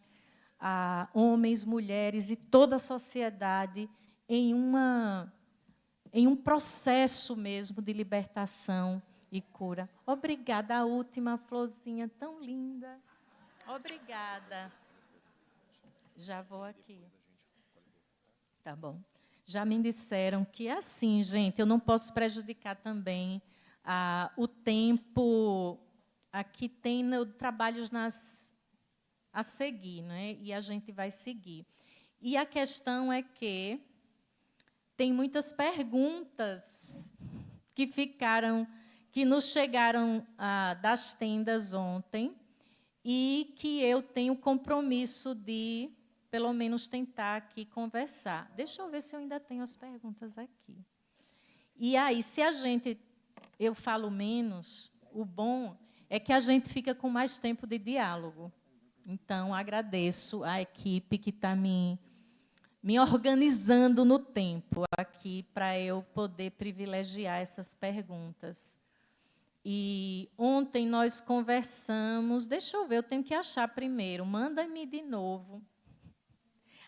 homens, mulheres e toda a sociedade em um processo mesmo de libertação e cura. Obrigada, a última florzinha tão linda. Obrigada. Já vou aqui. Tá bom. Já me disseram que é assim, gente, eu não posso prejudicar também o tempo. Aqui tem trabalhos a seguir, né? E a gente vai seguir. E a questão é que tem muitas perguntas que nos chegaram das tendas ontem e que eu tenho compromisso de, pelo menos, tentar aqui conversar. Deixa eu ver se eu ainda tenho as perguntas aqui. E aí, se eu falo menos, o bom é que a gente fica com mais tempo de diálogo. Então, agradeço à equipe que está me organizando no tempo aqui para eu poder privilegiar essas perguntas. E ontem nós conversamos... Deixa eu ver, eu tenho que achar primeiro. Manda-me de novo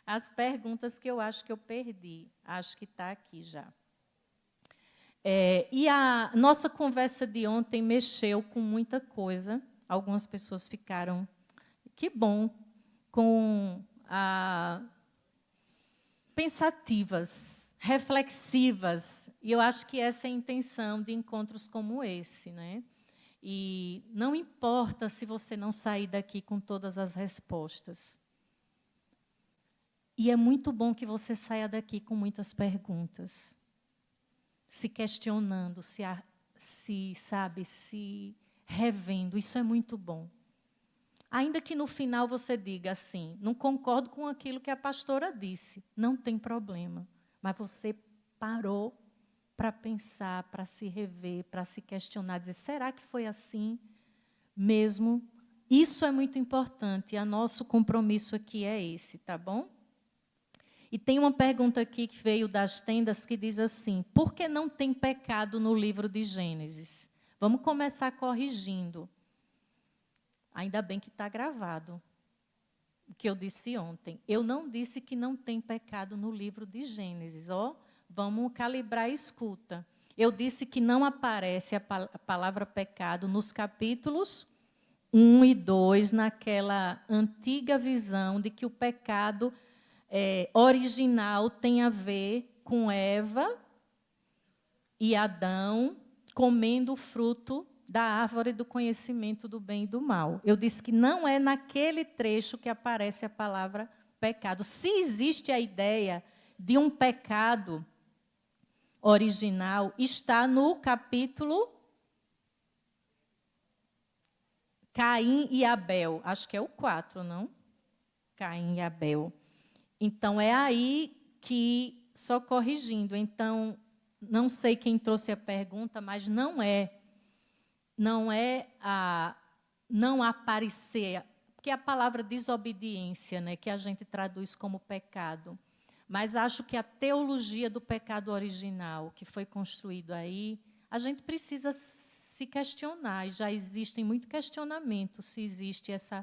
as perguntas que eu acho que eu perdi. Acho que está aqui já. E a nossa conversa de ontem mexeu com muita coisa. Algumas pessoas ficaram, que bom, pensativas, reflexivas. E eu acho que essa é a intenção de encontros como esse, né? E não importa se você não sair daqui com todas as respostas. E é muito bom que você saia daqui com muitas perguntas, se questionando, se revendo. Isso é muito bom. Ainda que no final você diga assim, não concordo com aquilo que a pastora disse, não tem problema. Mas você parou para pensar, para se rever, para se questionar, dizer, será que foi assim mesmo? Isso é muito importante, e o nosso compromisso aqui é esse, tá bom? E tem uma pergunta aqui que veio das tendas que diz assim: por que não tem pecado no livro de Gênesis? Vamos começar corrigindo. Ainda bem que está gravado o que eu disse ontem. Eu não disse que não tem pecado no livro de Gênesis. Vamos calibrar a escuta. Eu disse que não aparece a palavra pecado nos capítulos 1 e 2, naquela antiga visão de que o pecado original tem a ver com Eva e Adão comendo o fruto da árvore do conhecimento do bem e do mal. Eu disse que não é naquele trecho que aparece a palavra pecado. Se existe a ideia de um pecado original, está no capítulo Caim e Abel. Acho que é o 4, não? Caim e Abel. Então, é aí que, só corrigindo, então, não sei quem trouxe a pergunta, mas não aparecer, porque a palavra desobediência, né, que a gente traduz como pecado, mas acho que a teologia do pecado original, que foi construído aí, a gente precisa se questionar, e já existem muito questionamento se existe esse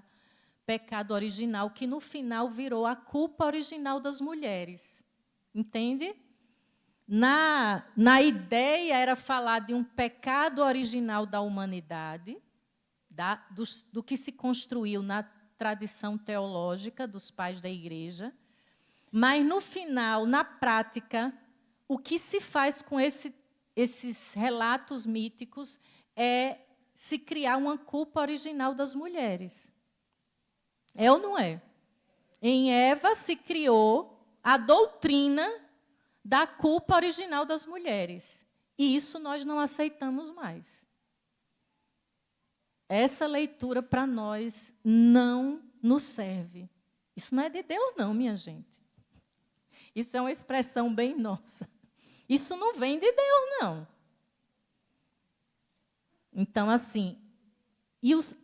pecado original, que no final virou a culpa original das mulheres. Entende? Na ideia era falar de um pecado original da humanidade, do que se construiu na tradição teológica dos pais da igreja, mas, no final, na prática, o que se faz com esses relatos míticos é se criar uma culpa original das mulheres. É ou não é? Em Eva se criou a doutrina da culpa original das mulheres. E isso nós não aceitamos mais. Essa leitura, para nós, não nos serve. Isso não é de Deus, não, minha gente. Isso é uma expressão bem nossa. Isso não vem de Deus, não. Então, assim,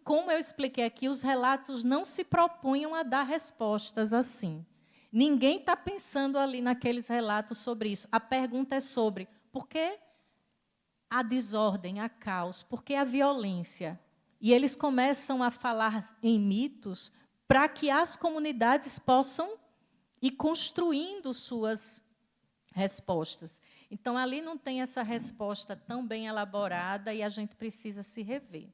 como eu expliquei aqui, os relatos não se propunham a dar respostas assim. Ninguém está pensando ali naqueles relatos sobre isso. A pergunta é sobre por que a desordem, a caos, por que a violência? E eles começam a falar em mitos para que as comunidades possam ir construindo suas respostas. Então, ali não tem essa resposta tão bem elaborada e a gente precisa se rever.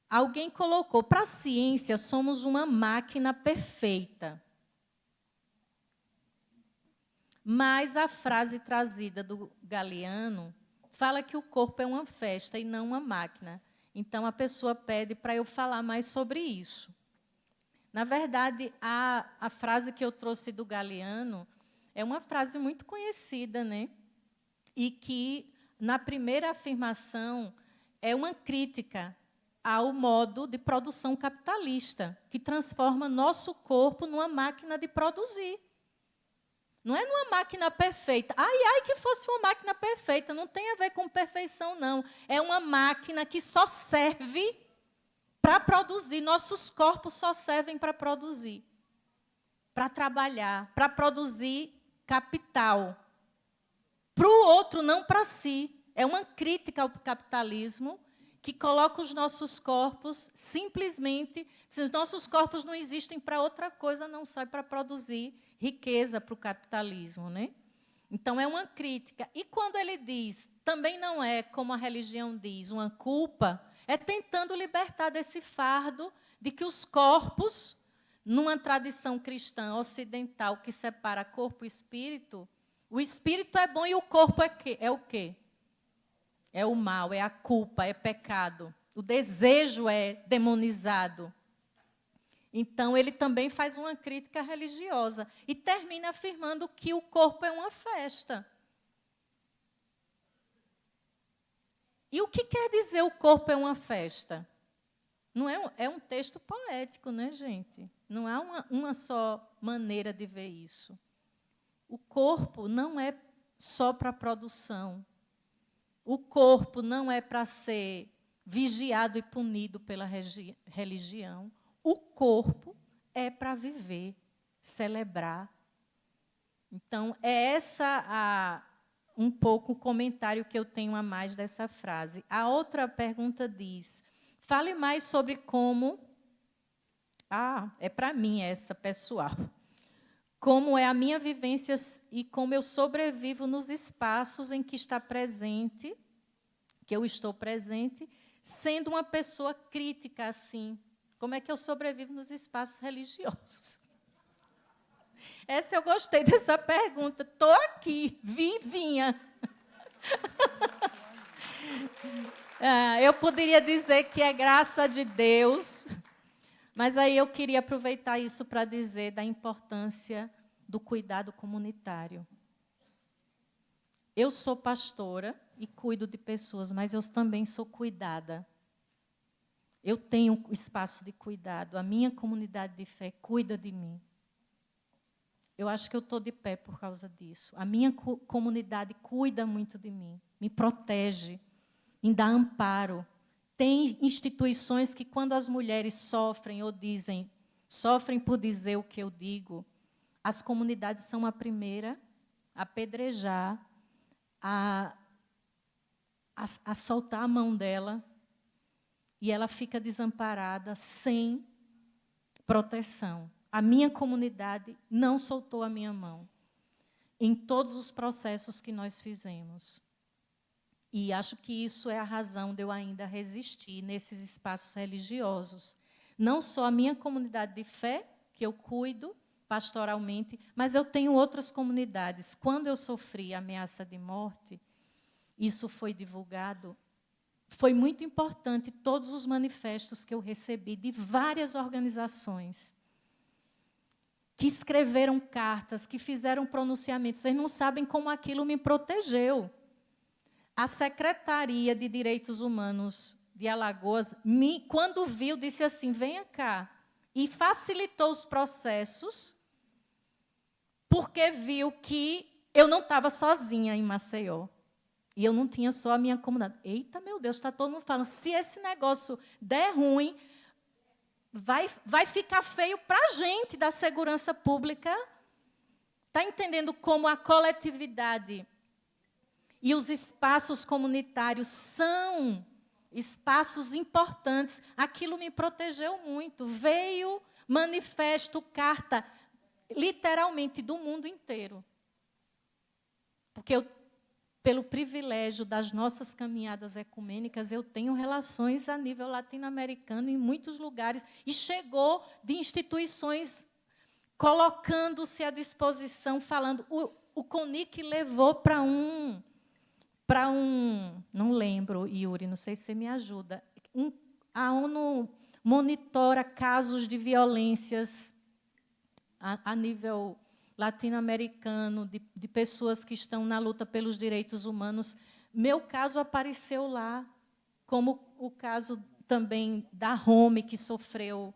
Alguém colocou, para a ciência, somos uma máquina perfeita. Mas a frase trazida do Galiano fala que o corpo é uma festa e não uma máquina. Então, a pessoa pede para eu falar mais sobre isso. Na verdade, a frase que eu trouxe do Galiano é uma frase muito conhecida, né? E que, na primeira afirmação, é uma crítica ao modo de produção capitalista, que transforma nosso corpo numa máquina de produzir. Não é numa máquina perfeita. Ai, que fosse uma máquina perfeita. Não tem a ver com perfeição, não. É uma máquina que só serve para produzir. Nossos corpos só servem para produzir, para trabalhar, para produzir capital. Para o outro, não para si. É uma crítica ao capitalismo que coloca os nossos corpos simplesmente... Se os nossos corpos não existem para outra coisa, não sai para produzir riqueza para o capitalismo, né? Então, é uma crítica. E quando ele diz, também não é, como a religião diz, uma culpa, é tentando libertar desse fardo de que os corpos, numa tradição cristã ocidental que separa corpo e espírito, o espírito é bom e o corpo é o quê? É o mal, é a culpa, é pecado. O desejo é demonizado. Então, ele também faz uma crítica religiosa e termina afirmando que o corpo é uma festa. E o que quer dizer o corpo é uma festa? Não é um texto poético, né, gente? Não há uma só maneira de ver isso. O corpo não é só para produção. O corpo não é para ser vigiado e punido pela religião. O corpo é para viver, celebrar, Então, é um pouco o comentário que eu tenho a mais dessa frase. A outra pergunta diz, fale mais sobre como... é para mim essa, pessoal. Como é a minha vivência e como eu sobrevivo nos espaços em que eu estou presente, sendo uma pessoa crítica assim. Como é que eu sobrevivo nos espaços religiosos? Essa eu gostei dessa pergunta. Estou aqui, vivinha. Eu poderia dizer que é graça de Deus, mas aí eu queria aproveitar isso para dizer da importância do cuidado comunitário. Eu sou pastora e cuido de pessoas, mas eu também sou cuidada. Eu tenho um espaço de cuidado. A minha comunidade de fé cuida de mim. Eu acho que eu estou de pé por causa disso. A minha comunidade cuida muito de mim, me protege, me dá amparo. Tem instituições que, quando as mulheres sofrem ou sofrem por dizer o que eu digo, as comunidades são a primeira a apedrejar, a soltar a mão dela, e ela fica desamparada, sem proteção. A minha comunidade não soltou a minha mão em todos os processos que nós fizemos. E acho que isso é a razão de eu ainda resistir nesses espaços religiosos. Não só a minha comunidade de fé, que eu cuido pastoralmente, mas eu tenho outras comunidades. Quando eu sofri ameaça de morte, isso foi divulgado. Foi muito importante todos os manifestos que eu recebi de várias organizações que escreveram cartas, que fizeram pronunciamentos. Vocês não sabem como aquilo me protegeu. A Secretaria de Direitos Humanos de Alagoas, quando viu, disse assim, venha cá. E facilitou os processos, porque viu que eu não estava sozinha em Maceió. E eu não tinha só a minha comunidade. Eita, meu Deus, está todo mundo falando, se esse negócio der ruim, vai ficar feio para a gente da segurança pública. Está entendendo como a coletividade e os espaços comunitários são espaços importantes? Aquilo me protegeu muito. Veio manifesto, carta, literalmente, do mundo inteiro. Porque pelo privilégio das nossas caminhadas ecumênicas, eu tenho relações a nível latino-americano em muitos lugares, e chegou de instituições colocando-se à disposição, falando. O CONIC levou para um... Não lembro, Yuri, não sei se você me ajuda. A ONU monitora casos de violências a nível latino-americano, de pessoas que estão na luta pelos direitos humanos. Meu caso apareceu lá, como o caso também da Home, que sofreu,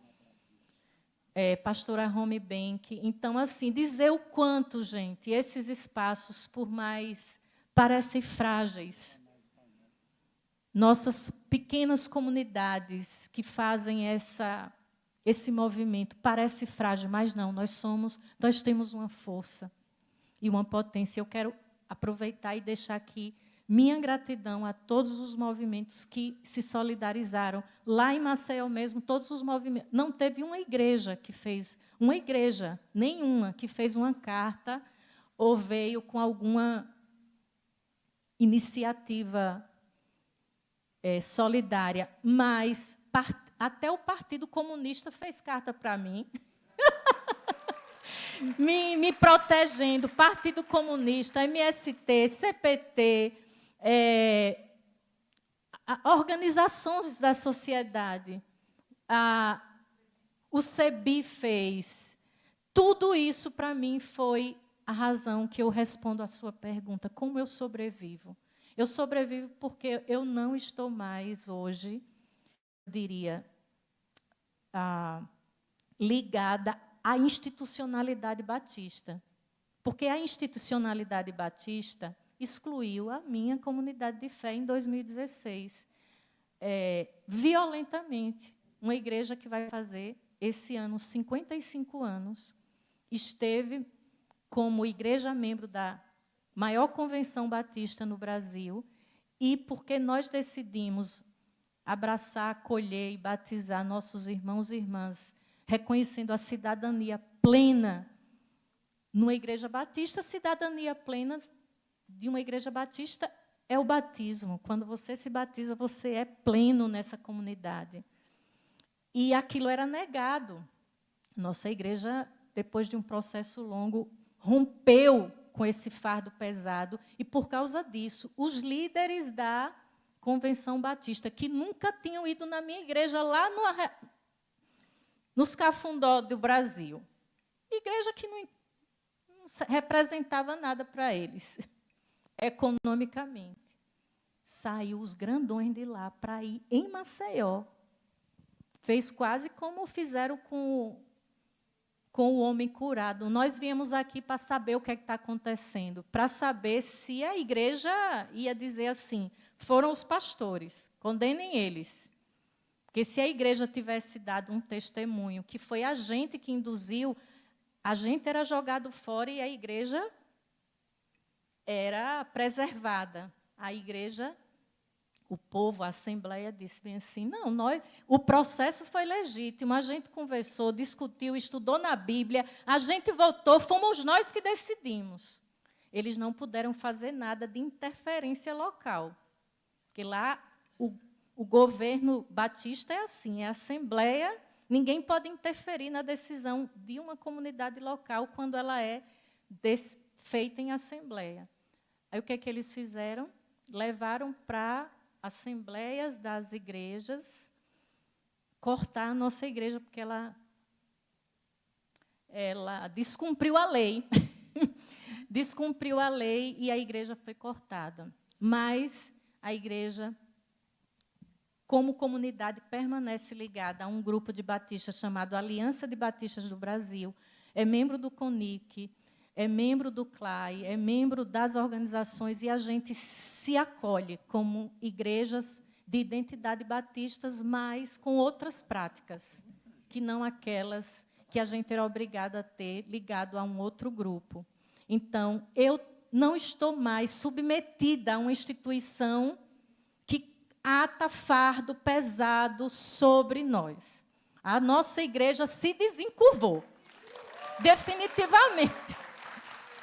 pastora Home Bank. Então, assim, dizer o quanto, gente, esses espaços, por mais parecem frágeis, nossas pequenas comunidades que fazem esse movimento, parece frágil, mas não, nós temos uma força e uma potência. Eu quero aproveitar e deixar aqui minha gratidão a todos os movimentos que se solidarizaram. Lá em Maceió mesmo, todos os movimentos. Não teve uma igreja que fez, nenhuma, que fez uma carta ou veio com alguma iniciativa solidária, mas até o Partido Comunista fez carta para mim, me protegendo. Partido Comunista, MST, CPT, organizações da sociedade, o CEBI fez. Tudo isso, para mim, foi a razão que eu respondo à sua pergunta. Como eu sobrevivo? Eu sobrevivo porque eu não estou mais hoje, eu diria, ligada à institucionalidade batista. Porque a institucionalidade batista excluiu a minha comunidade de fé em 2016, violentamente. Uma igreja que vai fazer, esse ano, 55 anos, esteve como igreja membro da maior convenção batista no Brasil, e porque nós decidimos abraçar, acolher e batizar nossos irmãos e irmãs, reconhecendo a cidadania plena numa igreja batista. Cidadania plena de uma igreja batista é o batismo. Quando você se batiza, você é pleno nessa comunidade. E aquilo era negado. Nossa igreja, depois de um processo longo, rompeu com esse fardo pesado, e, por causa disso, os líderes da Convenção Batista, que nunca tinham ido na minha igreja, lá nos Cafundó do Brasil, igreja que não representava nada para eles, economicamente, saiu os grandões de lá para ir em Maceió. Fez quase como fizeram com o homem curado. Nós viemos aqui para saber o que está acontecendo, para saber se a igreja ia dizer assim: foram os pastores, condenem eles. Porque se a igreja tivesse dado um testemunho que foi a gente que induziu, a gente era jogado fora e a igreja era preservada. A igreja, o povo, a Assembleia disse bem assim: não, o processo foi legítimo, a gente conversou, discutiu, estudou na Bíblia, a gente votou, fomos nós que decidimos. Eles não puderam fazer nada de interferência local, porque lá o governo batista é assim, é a Assembleia, ninguém pode interferir na decisão de uma comunidade local quando ela é feita em Assembleia. Aí o que é que eles fizeram? Levaram para assembleias das igrejas, cortar a nossa igreja, porque ela descumpriu a lei. Descumpriu a lei e a igreja foi cortada. Mas a igreja, como comunidade, permanece ligada a um grupo de batistas chamado Aliança de Batistas do Brasil, é membro do CONIC, é membro do CLAI, é membro das organizações, e a gente se acolhe como igrejas de identidade batistas, mas com outras práticas, que não aquelas que a gente era obrigado a ter ligado a um outro grupo. Então, eu não estou mais submetida a uma instituição que ata fardo pesado sobre nós. A nossa igreja se desencurvou, definitivamente.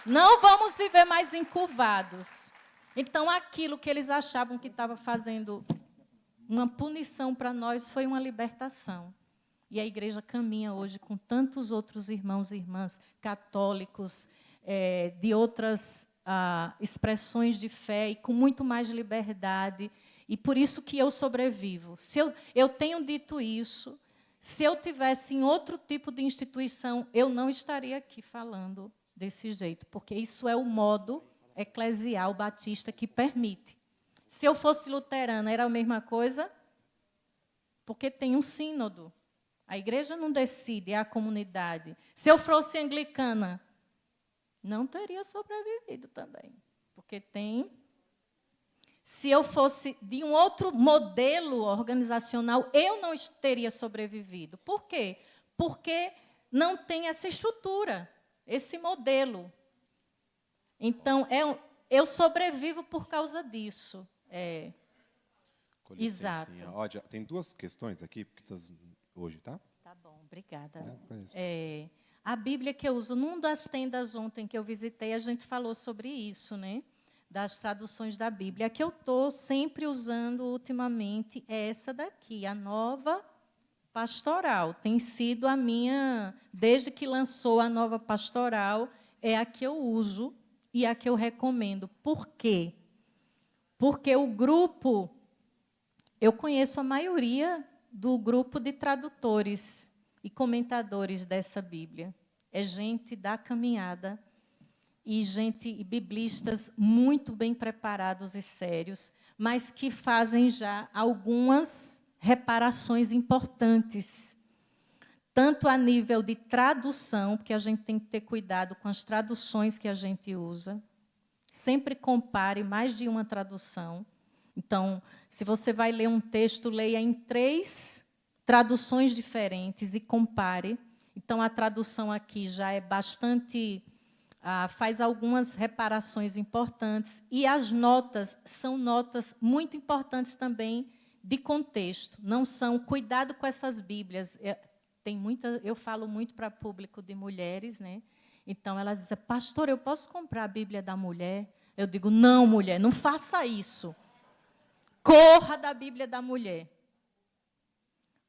Não vamos viver mais encurvados. Então, aquilo que eles achavam que estava fazendo uma punição para nós foi uma libertação. E a igreja caminha hoje com tantos outros irmãos e irmãs católicos, de outras expressões de fé, e com muito mais liberdade. E por isso que eu sobrevivo. Se eu tenho dito isso, se eu tivesse em outro tipo de instituição, eu não estaria aqui falando desse jeito, porque isso é o modo eclesial batista que permite. Se eu fosse luterana, era a mesma coisa, porque tem um sínodo. A igreja não decide, é a comunidade. Se eu fosse anglicana, não teria sobrevivido também, porque tem. Se eu fosse de um outro modelo organizacional, eu não teria sobrevivido. Por quê? Porque não tem essa estrutura, esse modelo. Então, eu sobrevivo por causa disso. Com Exato. Olha, tem duas questões aqui, porque estás hoje, tá? Tá bom, obrigada. É, A Bíblia que eu uso, numa das tendas ontem que eu visitei, a gente falou sobre isso, né? Das traduções da Bíblia. A que eu estou sempre usando ultimamente é essa daqui, a Nova Pastoral. Tem sido a minha, desde que lançou a Nova Pastoral, é a que eu uso e a que eu recomendo. Por quê? Porque o grupo, eu conheço a maioria do grupo de tradutores e comentadores dessa Bíblia. É gente da caminhada e biblistas muito bem preparados e sérios, mas que fazem já algumas reparações importantes, tanto a nível de tradução, porque a gente tem que ter cuidado com as traduções que a gente usa. Sempre compare mais de uma tradução. Então, se você vai ler um texto, leia em 3 traduções diferentes e compare. Então, a tradução aqui já é bastante faz algumas reparações importantes, e as notas são notas muito importantes também de contexto. Não são, cuidado com essas Bíblias. Eu falo muito para público de mulheres, né? Então, elas dizem, pastor, eu posso comprar a Bíblia da mulher? Eu digo, não, mulher, não faça isso. Corra da Bíblia da mulher.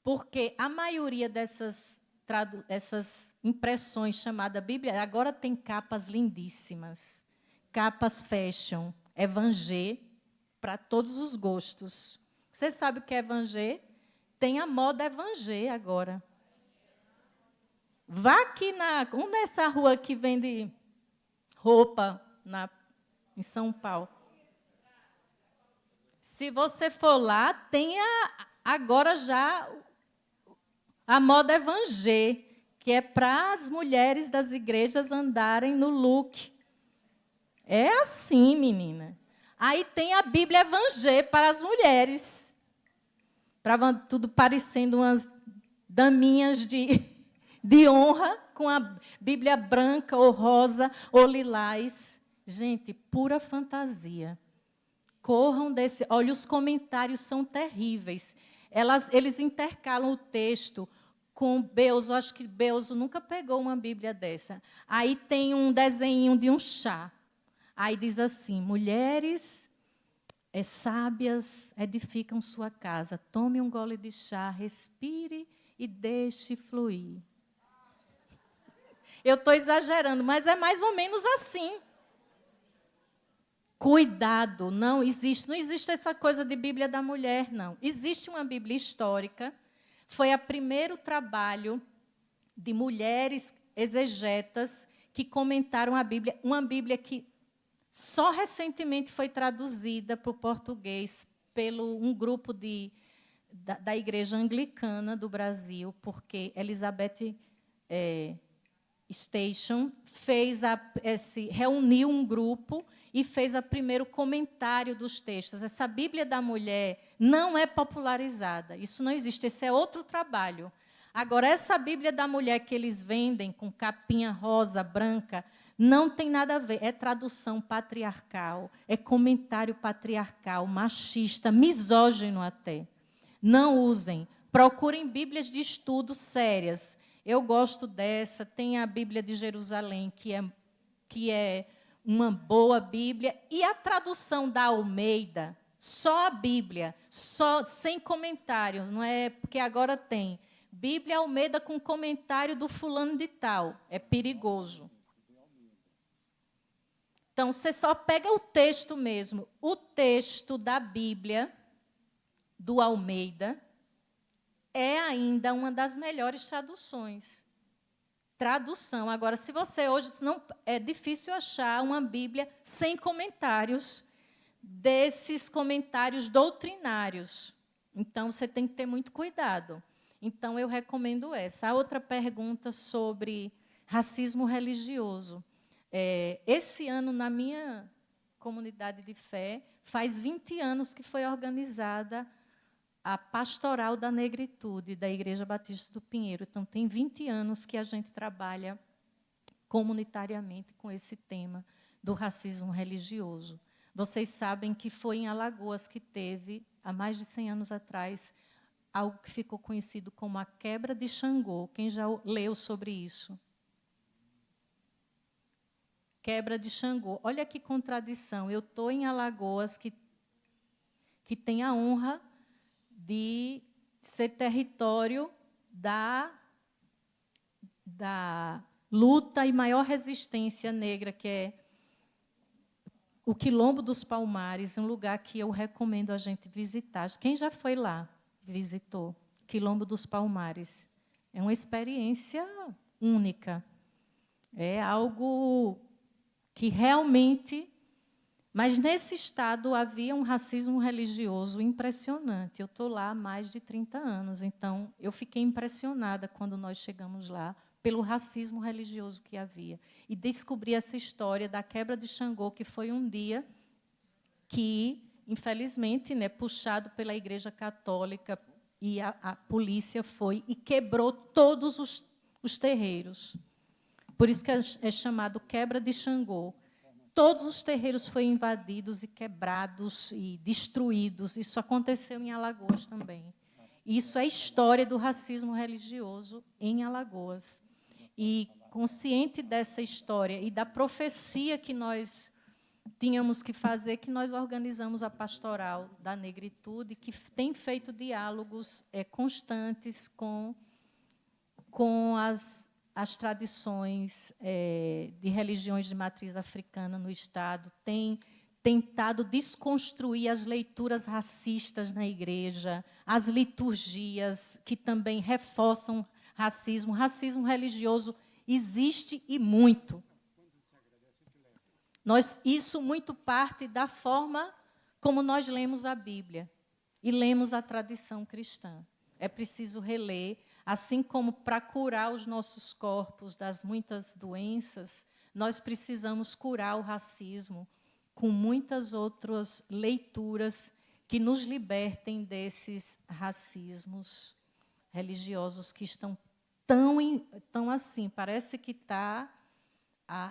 Porque a maioria dessas impressões chamadas Bíblia, agora tem capas lindíssimas. Capas fashion, evangé, para todos os gostos. Você sabe o que é evangé? Tem a moda evangé agora. Vá aqui nessa rua que vende roupa em São Paulo. Se você for lá, tem agora já a moda evangé, que é para as mulheres das igrejas andarem no look. É assim, menina. Aí tem a Bíblia evangé para as mulheres. Para tudo parecendo umas daminhas de honra, com a Bíblia branca, ou rosa, ou lilás. Gente, pura fantasia. Corram desse... Olha, os comentários são terríveis. Eles intercalam o texto com Beuso. Acho que Beuso nunca pegou uma Bíblia dessa. Aí tem um desenho de um chá. Aí diz assim, mulheres sábias edificam sua casa. Tome um gole de chá, respire e deixe fluir. Eu estou exagerando, mas é mais ou menos assim. Cuidado, não existe essa coisa de Bíblia da mulher, não. Existe uma Bíblia histórica, foi o primeiro trabalho de mulheres exegetas que comentaram a Bíblia, uma Bíblia que só recentemente foi traduzida para o português pelo um grupo da Igreja Anglicana do Brasil, porque Elizabeth Station reuniu um grupo e fez o primeiro comentário dos textos. Essa Bíblia da mulher não é popularizada. Isso não existe, esse é outro trabalho. Agora, essa Bíblia da mulher que eles vendem com capinha rosa, branca, não tem nada a ver. É tradução patriarcal, é comentário patriarcal, machista, misógino até. Não usem. Procurem Bíblias de estudo sérias. Eu gosto dessa. Tem a Bíblia de Jerusalém, que é uma boa Bíblia. E a tradução da Almeida, só a Bíblia, sem comentários. Não é porque agora tem Bíblia Almeida com comentário do fulano de tal. É perigoso. Então, você só pega o texto mesmo. O texto da Bíblia, do Almeida, é ainda uma das melhores traduções. Tradução. Agora, se você hoje... não é difícil achar uma Bíblia sem comentários, desses comentários doutrinários. Então, você tem que ter muito cuidado. Então, eu recomendo essa. A outra pergunta sobre racismo religioso. Esse ano, na minha comunidade de fé, faz 20 anos que foi organizada a Pastoral da Negritude, da Igreja Batista do Pinheiro. Então, tem 20 anos que a gente trabalha comunitariamente com esse tema do racismo religioso. Vocês sabem que foi em Alagoas que teve, há mais de 100 anos atrás, algo que ficou conhecido como a quebra de Xangô. Quem já leu sobre isso? Quebra de Xangô. Olha que contradição. Eu estou em Alagoas, que tem a honra de ser território da luta e maior resistência negra, que é o Quilombo dos Palmares, um lugar que eu recomendo a gente visitar. Quem já foi lá, visitou Quilombo dos Palmares? É uma experiência única. É algo que realmente... Mas, nesse estado, havia um racismo religioso impressionante. Eu estou lá há mais de 30 anos, então, eu fiquei impressionada quando nós chegamos lá, pelo racismo religioso que havia. E descobri essa história da quebra de Xangô, que foi um dia que, infelizmente, puxado pela Igreja Católica, e a polícia foi e quebrou todos os terreiros. Por isso que é chamado quebra de Xangô. Todos os terreiros foram invadidos e quebrados e destruídos. Isso aconteceu em Alagoas também. Isso é história do racismo religioso em Alagoas. E, consciente dessa história e da profecia que nós tínhamos que fazer, que nós organizamos a Pastoral da Negritude, que tem feito diálogos constantes com as tradições de religiões de matriz africana no Estado, tem tentado desconstruir as leituras racistas na igreja, as liturgias que também reforçam racismo. Racismo religioso existe e muito. Isso muito parte da forma como nós lemos a Bíblia e lemos a tradição cristã. É preciso reler, assim como para curar os nossos corpos das muitas doenças, nós precisamos curar o racismo com muitas outras leituras que nos libertem desses racismos religiosos que estão tão assim, parece que está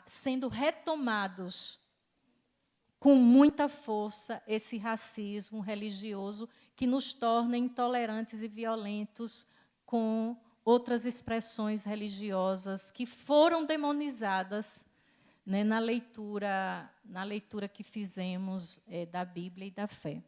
sendo retomados com muita força esse racismo religioso que nos torna intolerantes e violentos com outras expressões religiosas que foram demonizadas, né, na leitura que fizemos da Bíblia e da fé.